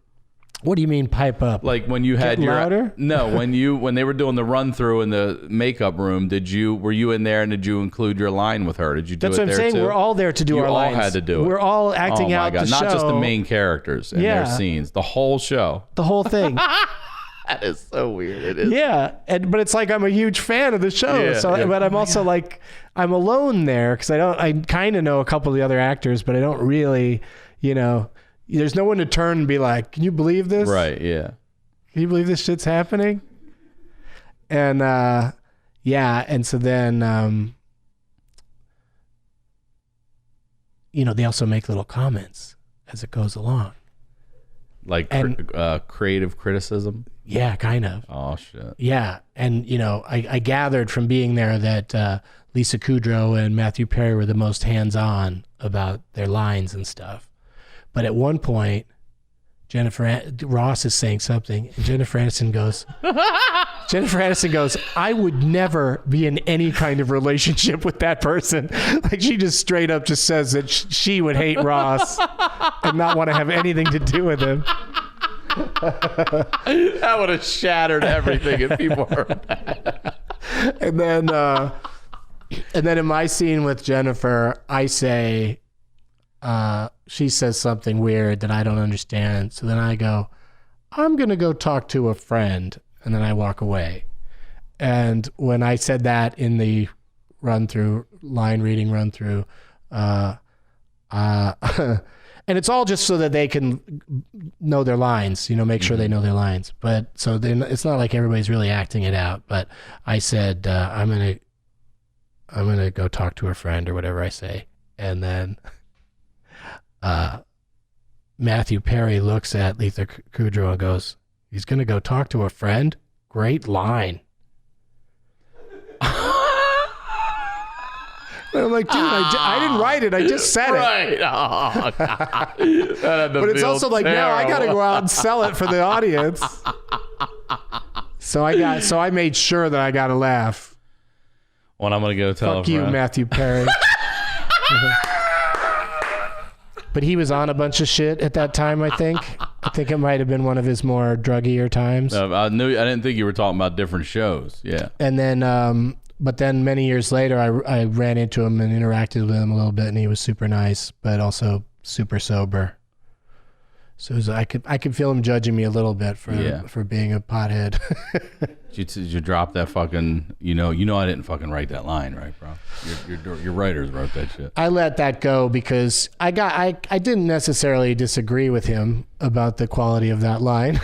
What do you mean pipe up? Like when you had louder? No, when they were doing the run through in the makeup room, were you in there and did you include your line with her? Did you do That's it what there I'm saying. too? We're all there to do our lines. You all had to do it. We're all acting out the show. Not just the main characters and their scenes. The whole show. The whole thing. That is so weird. It is. Yeah, but it's like I'm a huge fan of the show. Yeah, but I'm also like I'm alone there because I kind of know a couple of the other actors, but I don't really, There's no one to turn and be like, can you believe this? Right, yeah. Can you believe this shit's happening? And, and so then, they also make little comments as it goes along. Like creative criticism? Yeah, kind of. Oh, shit. Yeah, and, I gathered from being there that Lisa Kudrow and Matthew Perry were the most hands-on about their lines and stuff. But at one point, Ross is saying something, and Jennifer Aniston goes, I would never be in any kind of relationship with that person. Like she just straight up just says that she would hate Ross and not want to have anything to do with him. That would have shattered everything if people heard that. And then in my scene with Jennifer, I say, she says something weird that I don't understand. So then I go, I'm going to go talk to a friend. And then I walk away. And when I said that in the line reading run through, and it's all just so that they can know their lines, make sure they know their lines. But so then it's not like everybody's really acting it out. But I said, I'm going to go talk to a friend or whatever I say. And then Matthew Perry looks at Lisa Kudrow and goes, he's going to go talk to a friend? Great line. And I'm like, dude, I didn't write it. I just said right. it. Oh, God. But it's also like, now I got to go out and sell it for the audience. So I made sure that I got to laugh. Well, I'm going to go tell Fuck you, Matthew Perry. But he was on a bunch of shit at that time, I think. I think it might have been one of his more druggier times. I didn't think you were talking about different shows. Yeah. And then, but then many years later, I ran into him and interacted with him a little bit, and he was super nice, but also super sober. So I could feel him judging me a little bit for being a pothead. Did you drop that fucking? You know, I didn't fucking write that line, right, bro? Your writers wrote that shit. I let that go because I didn't necessarily disagree with him about the quality of that line.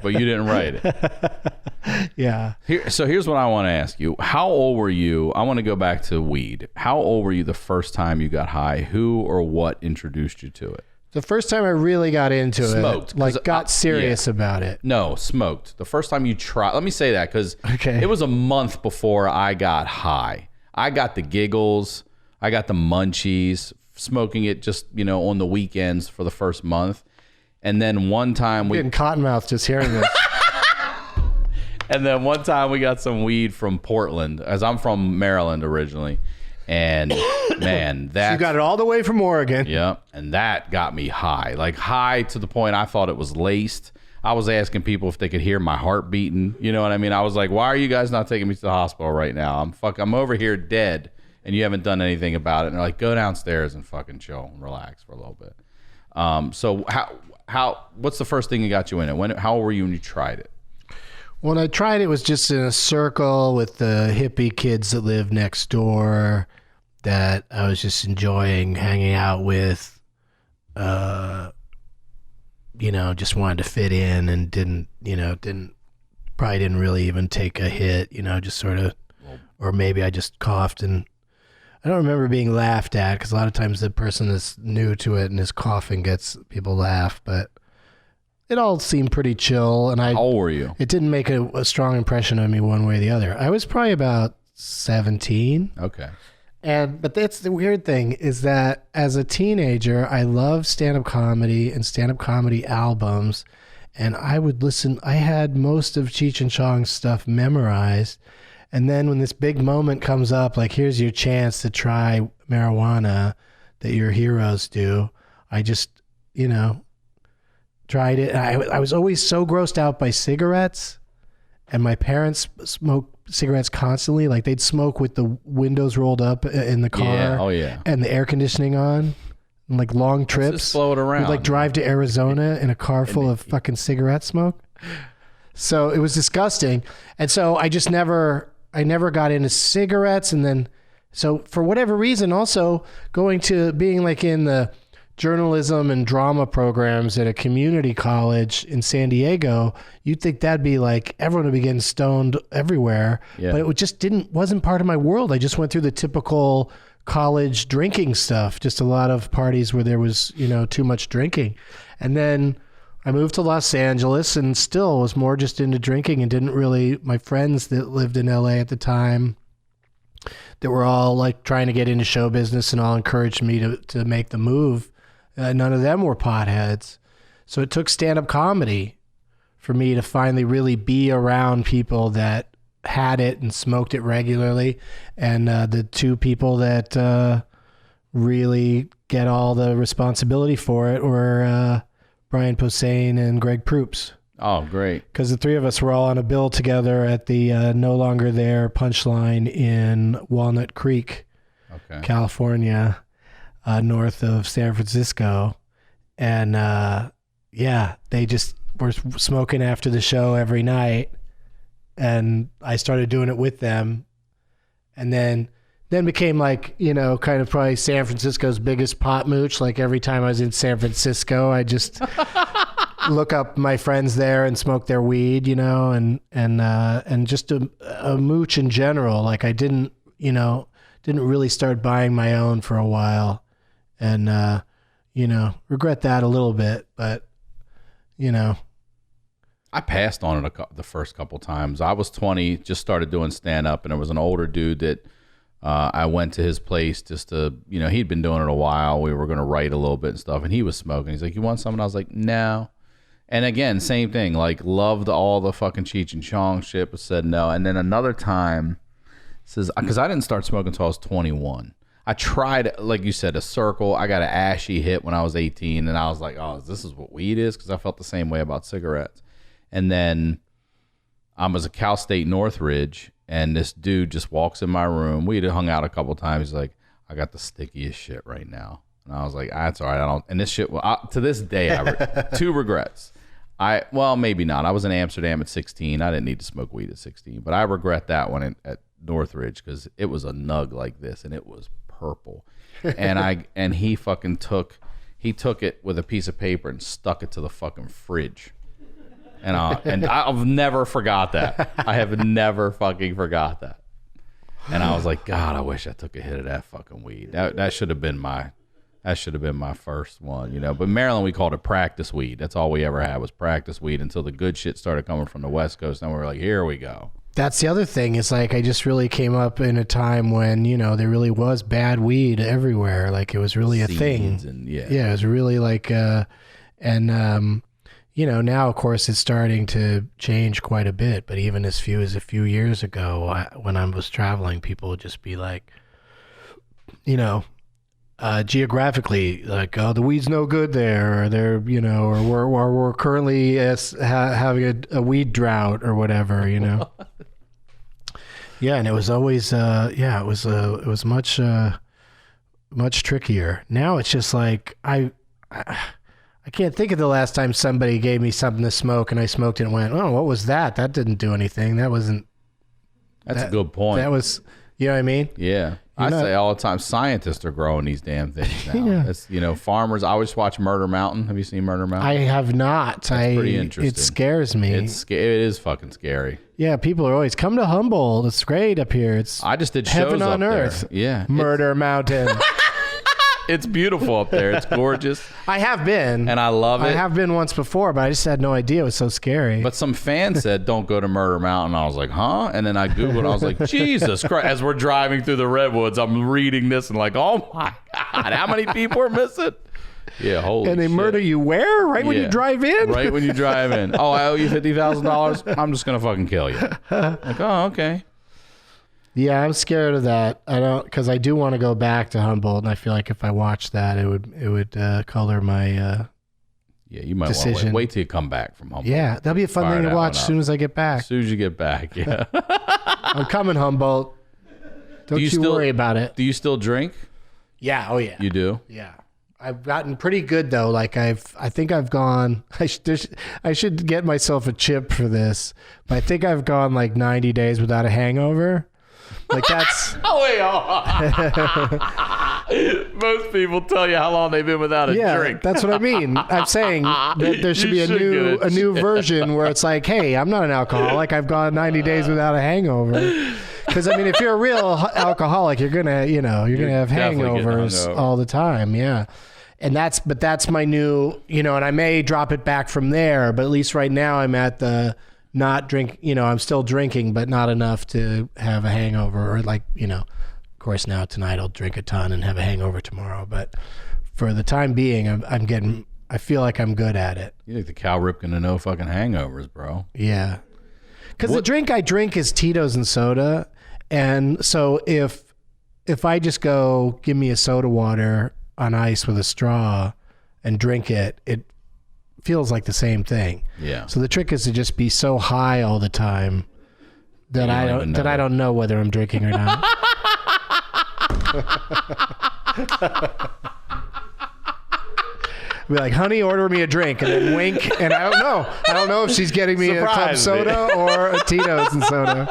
But you didn't write it. Yeah. So here's what I want to ask you. How old were you? I want to go back to weed. How old were you the first time you got high? Who or what introduced you to it? The first time I really got into smoked, it, got serious about it. No, smoked. The first time you tried, let me say that because it was a month before I got high. I got the giggles. I got the munchies, smoking it just, on the weekends for the first month. And then one time I'm getting cottonmouth just hearing this. And then one time we got some weed from Portland, as I'm from Maryland originally. And man, that... You got it all the way from Oregon. Yeah, and that got me high. Like high to the point I thought it was laced. I was asking people if they could hear my heart beating. You know what I mean? I was like, why are you guys not taking me to the hospital right now? I'm over here dead, and you haven't done anything about it. And they're like, go downstairs and fucking chill and relax for a little bit. So what's the first thing that got you in it? How old were you when you tried it? When I tried it was just in a circle with the hippie kids that live next door that I was just enjoying hanging out with, just wanted to fit in and didn't really even take a hit, just sort of, or maybe I just coughed, and I don't remember being laughed at because a lot of times the person that's new to it and is coughing gets people laugh, but it all seemed pretty chill. And how old were you? It didn't make a strong impression on me one way or the other. I was probably about 17. Okay. But that's the weird thing is that as a teenager, I loved stand-up comedy and stand-up comedy albums. And I would listen. I had most of Cheech and Chong's stuff memorized. And then when this big moment comes up, like here's your chance to try marijuana that your heroes do, I just, tried it. I was always so grossed out by cigarettes, and my parents smoked cigarettes constantly. Like they'd smoke with the windows rolled up in the car. Yeah. Oh yeah. And the air conditioning on, and like long trips. Just blow it around. We'd like drive to Arizona in a car full of fucking cigarette smoke. So it was disgusting. And so I never got into cigarettes. And then, so for whatever reason, also going to being like in the journalism and drama programs at a community college in San Diego, you'd think that'd be like everyone would be getting stoned everywhere. Yeah. But it just wasn't part of my world. I just went through the typical college drinking stuff, just a lot of parties where there was, too much drinking. And then I moved to Los Angeles and still was more just into drinking and didn't really, my friends that lived in LA at the time that were all like trying to get into show business and all encouraged me to make the move. None of them were potheads. So it took stand-up comedy for me to finally really be around people that had it and smoked it regularly. And the two people that really get all the responsibility for it were Brian Posehn and Greg Proops. Oh, great. Because the three of us were all on a bill together at the No Longer There Punchline in Walnut Creek, California. North of San Francisco. And they just were smoking after the show every night. And I started doing it with them. And then became like, kind of probably San Francisco's biggest pot mooch. Like every time I was in San Francisco, I just look up my friends there and smoke their weed, and just a mooch in general. Like I didn't really start buying my own for a while. And, regret that a little bit, but, I passed on it the first couple times. I was 20, just started doing stand-up, and there was an older dude that I went to his place just to, he'd been doing it a while. We were going to write a little bit and stuff, and he was smoking. He's like, you want something? I was like, no. And again, same thing, like loved all the fucking Cheech and Chong shit, but said no. And then another time, says, because I didn't start smoking until I was 21. I tried, like you said, a circle. I got an ashy hit when I was 18, and I was like, oh, this is what weed is? Because I felt the same way about cigarettes. And then I was at Cal State Northridge, and this dude just walks in my room. We had hung out a couple times. He's like, I got the stickiest shit right now. And I was like, that's all right. I don't. And this shit, to this day, two regrets. Well, maybe not. I was in Amsterdam at 16. I didn't need to smoke weed at 16, but I regret that one at Northridge because it was a nug like this, and it was purple. And he fucking took it with a piece of paper and stuck it to the fucking fridge. And I've never forgot that. I have never fucking forgot that. And I was like, God, I wish I took a hit of that fucking weed. That should have been my first one, you know. But Maryland, we called it practice weed. That's all we ever had was practice weed until the good shit started coming from the West Coast. And we were like, here we go. That's the other thing. It's like I just really came up in a time when, you know, there really was bad weed everywhere. Like it was really a thing. And, yeah, it was really like, you know, now, of course, it's starting to change quite a bit. But even as few as a few years ago, when I was traveling, people would just be like, you know, geographically, like, oh, the weed's no good there, or they're, you know, or we're currently having a weed drought or whatever, you know. Yeah, and it was always, it was much trickier. Now it's just like I can't think of the last time somebody gave me something to smoke and I smoked it and went, oh, what was that? That didn't do anything. That's a good point. That was, you know what I mean? Yeah. Say all the time, scientists are growing these damn things now. Yeah. It's, you know, farmers. I always watch Murder Mountain. Have you seen Murder Mountain? I have not. That's pretty interesting. It scares me. It is fucking scary. Yeah, people are always, come to Humboldt. It's great up here. It's I just did heaven shows on up earth. there. Yeah. Murder Mountain. It's beautiful up there. It's gorgeous. I have been. And I love it. I have been once before, but I just had no idea it was so scary. But some fan said, don't go to Murder Mountain. I was like, huh? And then I Googled, I was like, Jesus Christ. As we're driving through the redwoods, I'm reading this and like, oh my God, how many people are missing? Yeah, holy shit. And they murder you where? Right when you drive in? Right when you drive in. Oh, I owe you $50,000? I'm just going to fucking kill you. Like, oh, okay. Yeah, I'm scared of that. I don't, because I do want to go back to Humboldt, and I feel like if I watched that, it would color my yeah. You might want to wait till you come back from Humboldt. Yeah, that'll be a fun thing to watch as soon as I get back. As soon as you get back, yeah. I'm coming, Humboldt. Don't you worry about it. Do you still drink? Yeah. Oh yeah. You do? Yeah. I've gotten pretty good though. Like I think I've gone. I should get myself a chip for this. But I think I've gone like 90 days without a hangover. Like that's. Oh wait! Most people tell you how long they've been without a drink. That's what I mean. I'm saying that there should be a new version where it's like, hey, I'm not an alcoholic. I've gone 90 days without a hangover. Because I mean, if you're a real alcoholic, you're gonna have hangovers all the time. Yeah. And that's my new, and I may drop it back from there, but at least right now I'm at the not drink, I'm still drinking, but not enough to have a hangover or of course now tonight I'll drink a ton and have a hangover tomorrow. But for the time being, I feel like I'm good at it. You think the Cal Ripken to no fucking hangovers, bro. Yeah. Because the drink I drink is Tito's and soda. And so if I just go, give me a soda water on ice with a straw and drink it, it feels like the same thing. Yeah. So the trick is to just be so high all the time that I don't know whether I'm drinking or not. Be like, honey, order me a drink, and then wink, and I don't know if she's getting me a club soda or a Tito's and soda.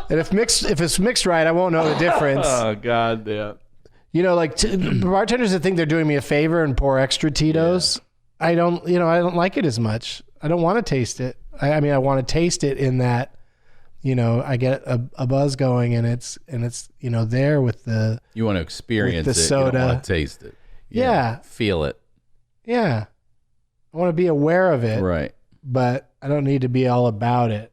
And if it's mixed right, I won't know the difference. Oh God, yeah. Bartenders that think they're doing me a favor and pour extra Tito's. Yeah. I don't like it as much. I don't want to taste it. I mean, I want to taste it in that, I get a buzz going and it's there with the. You want to experience the soda. You don't want to taste it. Yeah. Feel it. Yeah. I want to be aware of it. Right. But I don't need to be all about it.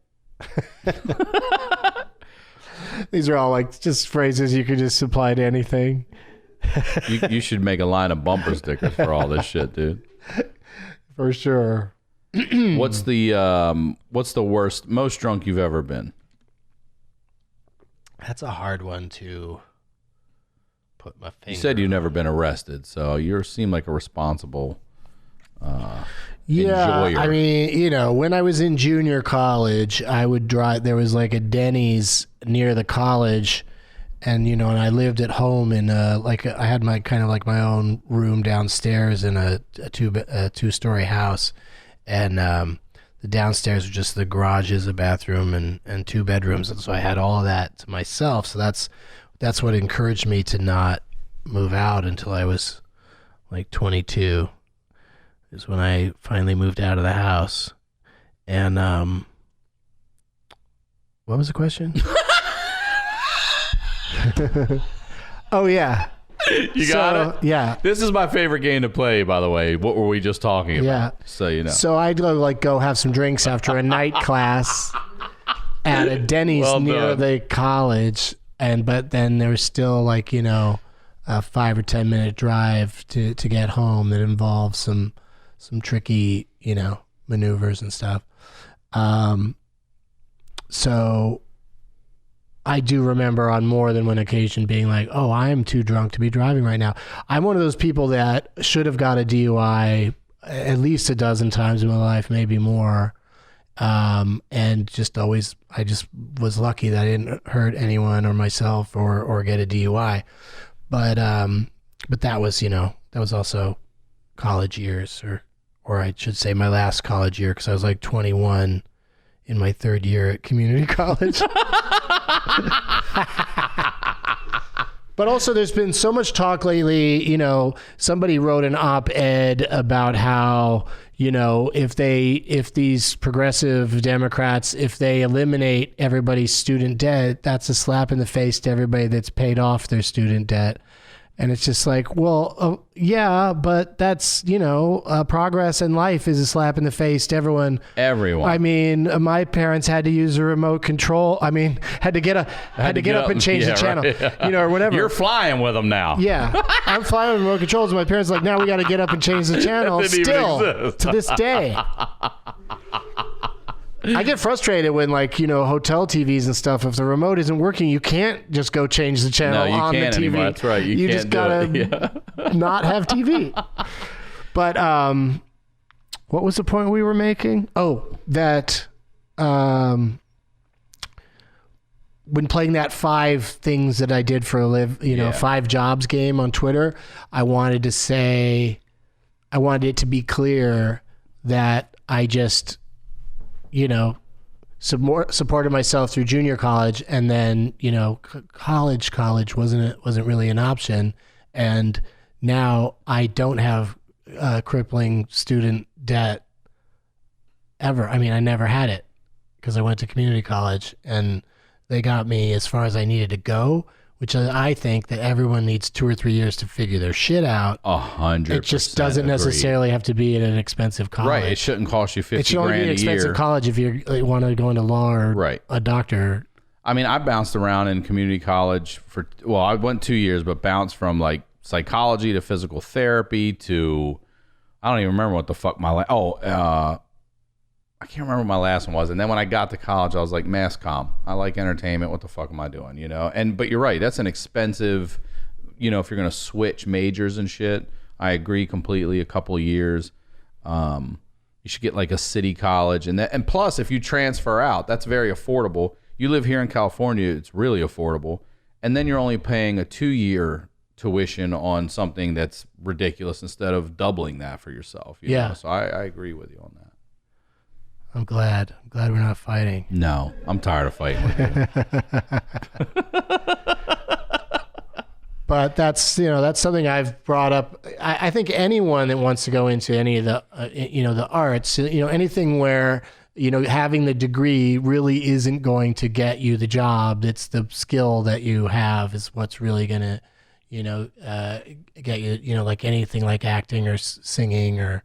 These are all just phrases you could just apply to anything. You should make a line of bumper stickers for all this shit, dude. For sure. What's the most drunk you've ever been? That's a hard one to put my finger. You said you've never been arrested, so you seem like a responsible enjoyer. I mean, when I was in junior college, I would drive. There was like a Denny's near the college, and and I lived at home in I had my kind of like my own room downstairs in a two-story house, and the downstairs were just the garages, a bathroom, and 2 bedrooms, and so I had all of that to myself. So that's what encouraged me to not move out until I was like 22. Is when I finally moved out of the house. And what was the question? Oh yeah. You got it? Yeah. This is my favorite game to play, by the way. What were we just talking about? Yeah. So you know. So I'd go have some drinks after a night class at a Denny's near the college, but then there was still a 5 or 10 minute drive to get home that involved some tricky maneuvers and stuff. So I do remember on more than one occasion being like, oh, I am too drunk to be driving right now. I'm one of those people that should have got a DUI at least a dozen times in my life, maybe more. And I just was lucky that I didn't hurt anyone or myself or get a DUI. But that was also college years, or I should say my last college year, because I was like 21 in my 3rd year at community college. But also there's been so much talk lately, somebody wrote an op-ed about how, if these progressive Democrats, if they eliminate everybody's student debt, that's a slap in the face to everybody that's paid off their student debt. And it's just like, well, yeah, but that's, progress in life is a slap in the face to everyone. Everyone. I mean, my parents had to use a remote control. I mean, had to get up and change the channel, right. Or whatever. You're flying with them now. Yeah. I'm flying with remote controls. My parents are like, now we got to get up and change the channel. Still, to this day. I get frustrated when, hotel TVs and stuff, if the remote isn't working, you can't just go change the channel on the TV. Anymore. That's right. You just gotta not have TV. But what was the point we were making? Oh, that when playing that 5 things that I did for a live, 5 jobs game on Twitter, I wanted it to be clear that I just supported myself through junior college, and then college wasn't really an option, and now I don't have crippling student debt ever. I mean, I never had it because I went to community college, and they got me as far as I needed to go, which I think that everyone needs 2 or 3 years to figure their shit out. 100%. It just doesn't necessarily have to be at an expensive college. Right. It shouldn't cost you $50,000 a year. It should only be an expensive college if you want to go into law or a doctor. I mean, I bounced around in community college I went 2 years, but bounced from psychology to physical therapy to, I don't even remember what the fuck I can't remember what my last one was. And then when I got to college, I was like, mass comm. I like entertainment. What the fuck am I doing? But you're right. That's an expensive, if you're going to switch majors and shit. I agree completely. A couple of years. You should get a city college. And plus, if you transfer out, that's very affordable. You live here in California, it's really affordable. And then you're only paying a 2-year tuition on something that's ridiculous instead of doubling that for yourself. You know? So I agree with you on that. I'm glad we're not fighting. No, I'm tired of fighting with you. But that's something I've brought up. I think anyone that wants to go into any of the the arts, anything where having the degree really isn't going to get you the job. It's the skill that you have is what's really gonna get you. Like anything like acting or singing or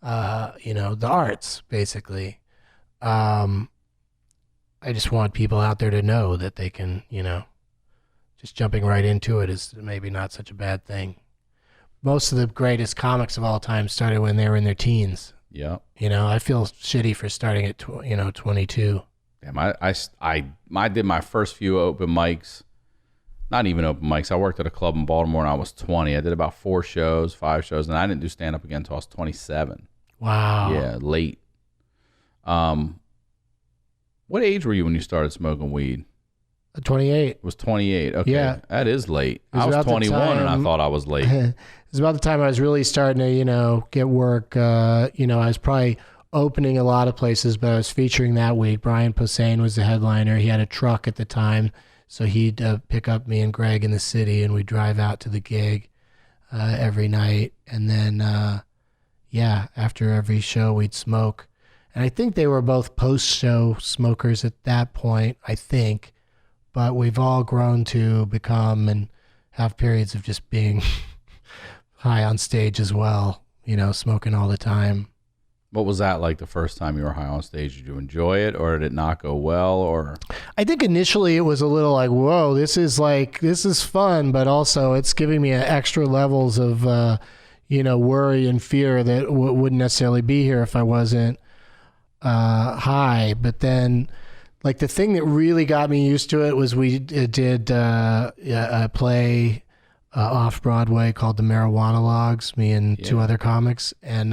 the arts basically. I just want people out there to know that they can, just jumping right into it is maybe not such a bad thing. Most of the greatest comics of all time started when they were in their teens. Yeah. I feel shitty for starting at 22. Damn, I did my first few open mics. Not even open mics. I worked at a club in Baltimore when I was 20. I did about 4 shows, 5 shows, and I didn't do stand-up again until I was 27. Wow. Yeah, late. What age were you when you started smoking weed? 28. It was 28. Okay. Yeah. That is late. It was I was about the 21 and I time- thought I was late. It was about the time I was really starting to, get work. I was probably opening a lot of places, but I was featuring that week. Brian Posehn was the headliner. He had a truck at the time, so he'd pick up me and Greg in the city, and we'd drive out to the gig every night. And then, after every show, we'd smoke. And I think they were both post-show smokers at that point, I think. But we've all grown to become and have periods of just being high on stage as well, smoking all the time. What was that like the first time you were high on stage? Did you enjoy it or did it not go well? Or I think initially it was a little like, whoa, this is fun, but also it's giving me extra levels of, worry and fear that wouldn't necessarily be here if I wasn't high. But then, like, the thing that really got me used to it was we did a play off Broadway called The Marijuana Logs, me and 2 other comics. And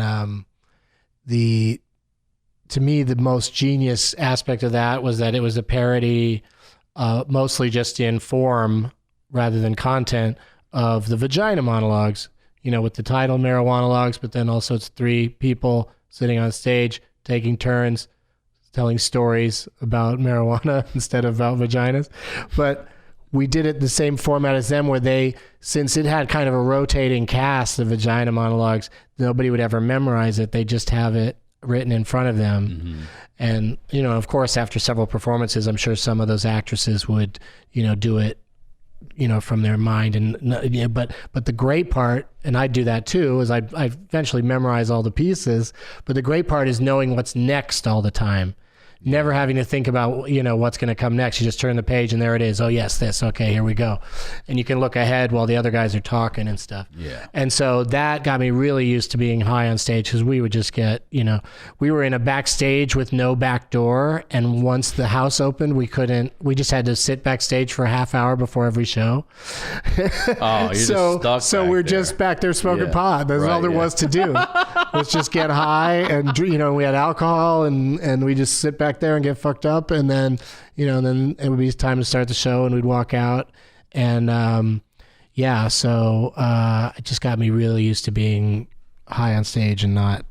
to me, the most genius aspect of that was that it was a parody, mostly just in form rather than content, of the Vagina Monologues, with the title Marijuana Logs, but then also it's 3 people sitting on stage taking turns telling stories about marijuana instead of about vaginas. But we did it the same format as them, where since it had kind of a rotating cast of Vagina Monologues, nobody would ever memorize it. They just have it written in front of them. Mm-hmm. And, of course, after several performances, I'm sure some of those actresses would, do it, from their mind. And but the great part, and I do that too, is I eventually memorize all the pieces. But the great part is knowing what's next all the time. Never having to think about, what's going to come next. You just turn the page and there it is. Oh, yes, this. Okay, here we go. And you can look ahead while the other guys are talking and stuff. Yeah. And so that got me really used to being high on stage, because we would just get, we were in a backstage with no back door. And once the house opened, we just had to sit backstage for a half hour before every show. Oh, you're just stuck. So we're just back there smoking pot. That's all there was to do. Was just get high and, we had alcohol and we just sit back there and get fucked up, and then then it would be time to start the show and we'd walk out. And so it just got me really used to being high on stage and not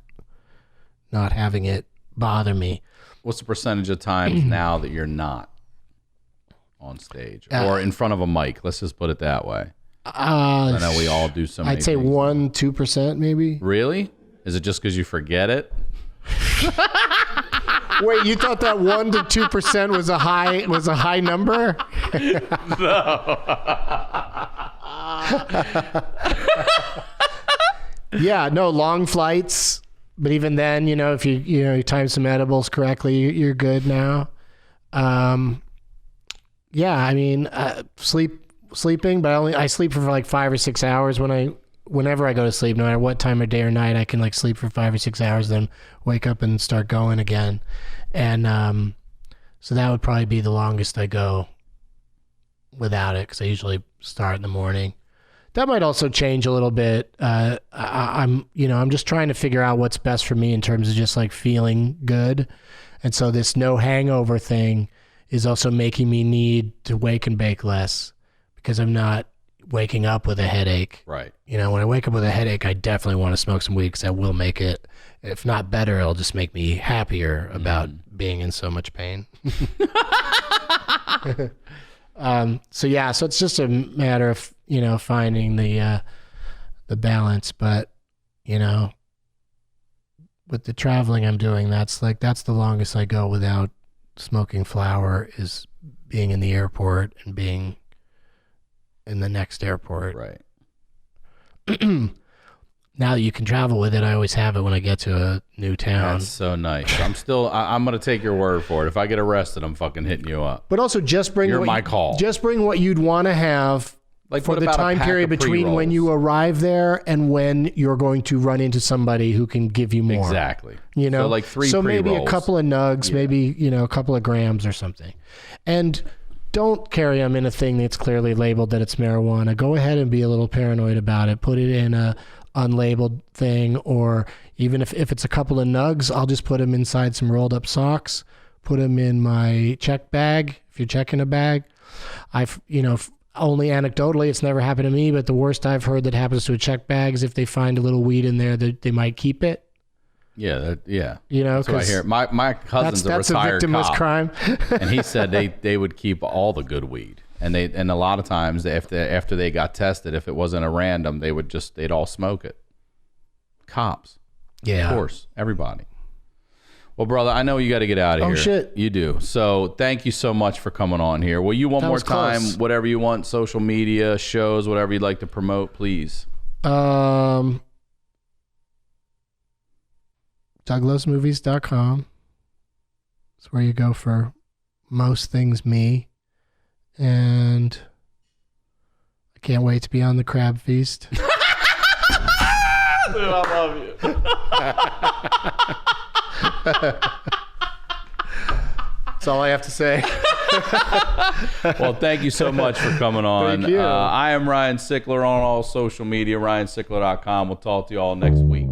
having it bother me. What's the percentage of times now that you're not on stage or in front of a mic? Let's just put it that way. I know we all do so many I'd say things. 1-2% maybe. Really? Is it just because you forget it? Wait, you thought that 1-2% was a high number? No. Yeah, no, long flights. But even then, if you time some edibles correctly, you're good now. Sleeping, but I sleep for like 5 or 6 hours whenever I go to sleep, no matter what time of day or night. I can sleep for 5 or 6 hours, then wake up and start going again. And so that would probably be the longest I go without it, because I usually start in the morning. That might also change a little bit. I'm just trying to figure out what's best for me in terms of just feeling good. And so this no hangover thing is also making me need to wake and bake less, because I'm not waking up with a headache. Right. When I wake up with a headache, I definitely want to smoke some weed, because that will make it, if not better, it'll just make me happier about being in so much pain. So it's just a matter of, finding the balance. But, with the traveling I'm doing, that's the longest I go without smoking flower, is being in the airport and being in the next airport. Right. Now that you can travel with it, I always have it when I get to a new town. That's so nice. I'm going to take your word for it. If I get arrested, I'm fucking hitting you up. But also just bring my call. Just bring what you'd want to have Like for the time period between when you arrive there and when you're going to run into somebody who can give you more. Exactly. You know, so like 3 So pre-rolls. maybe a couple of nugs, maybe, a couple of grams or something. And don't carry them in a thing that's clearly labeled that it's marijuana. Go ahead and be a little paranoid about it. Put it in a unlabeled thing, or even if it's a couple of nugs, I'll just put them inside some rolled up socks, put them in my check bag. If you're checking a bag, only anecdotally, it's never happened to me, but the worst I've heard that happens to a check bag is if they find a little weed in there, that they might keep it. Yeah, yeah. That's what I hear. My cousin's that's a a retired victimless cop, crime. and he said they would keep all the good weed, and a lot of times after they got tested, if it wasn't a random, they'd all smoke it. Cops, yeah, of course, everybody. Well, brother, I know you got to get out of here. Oh, shit. You do. So thank you so much for coming on here. Will you one more time, close. whatever you want, social media, shows, whatever you'd like to promote, please? DougLovesMovies.com. It's where you go for most things me. And I can't wait to be on the crab feast. Dude, I love you. That's all I have to say. Well, thank you so much for coming on. Thank you. I am Ryan Sickler on all social media, ryansickler.com. We'll talk to you all next week.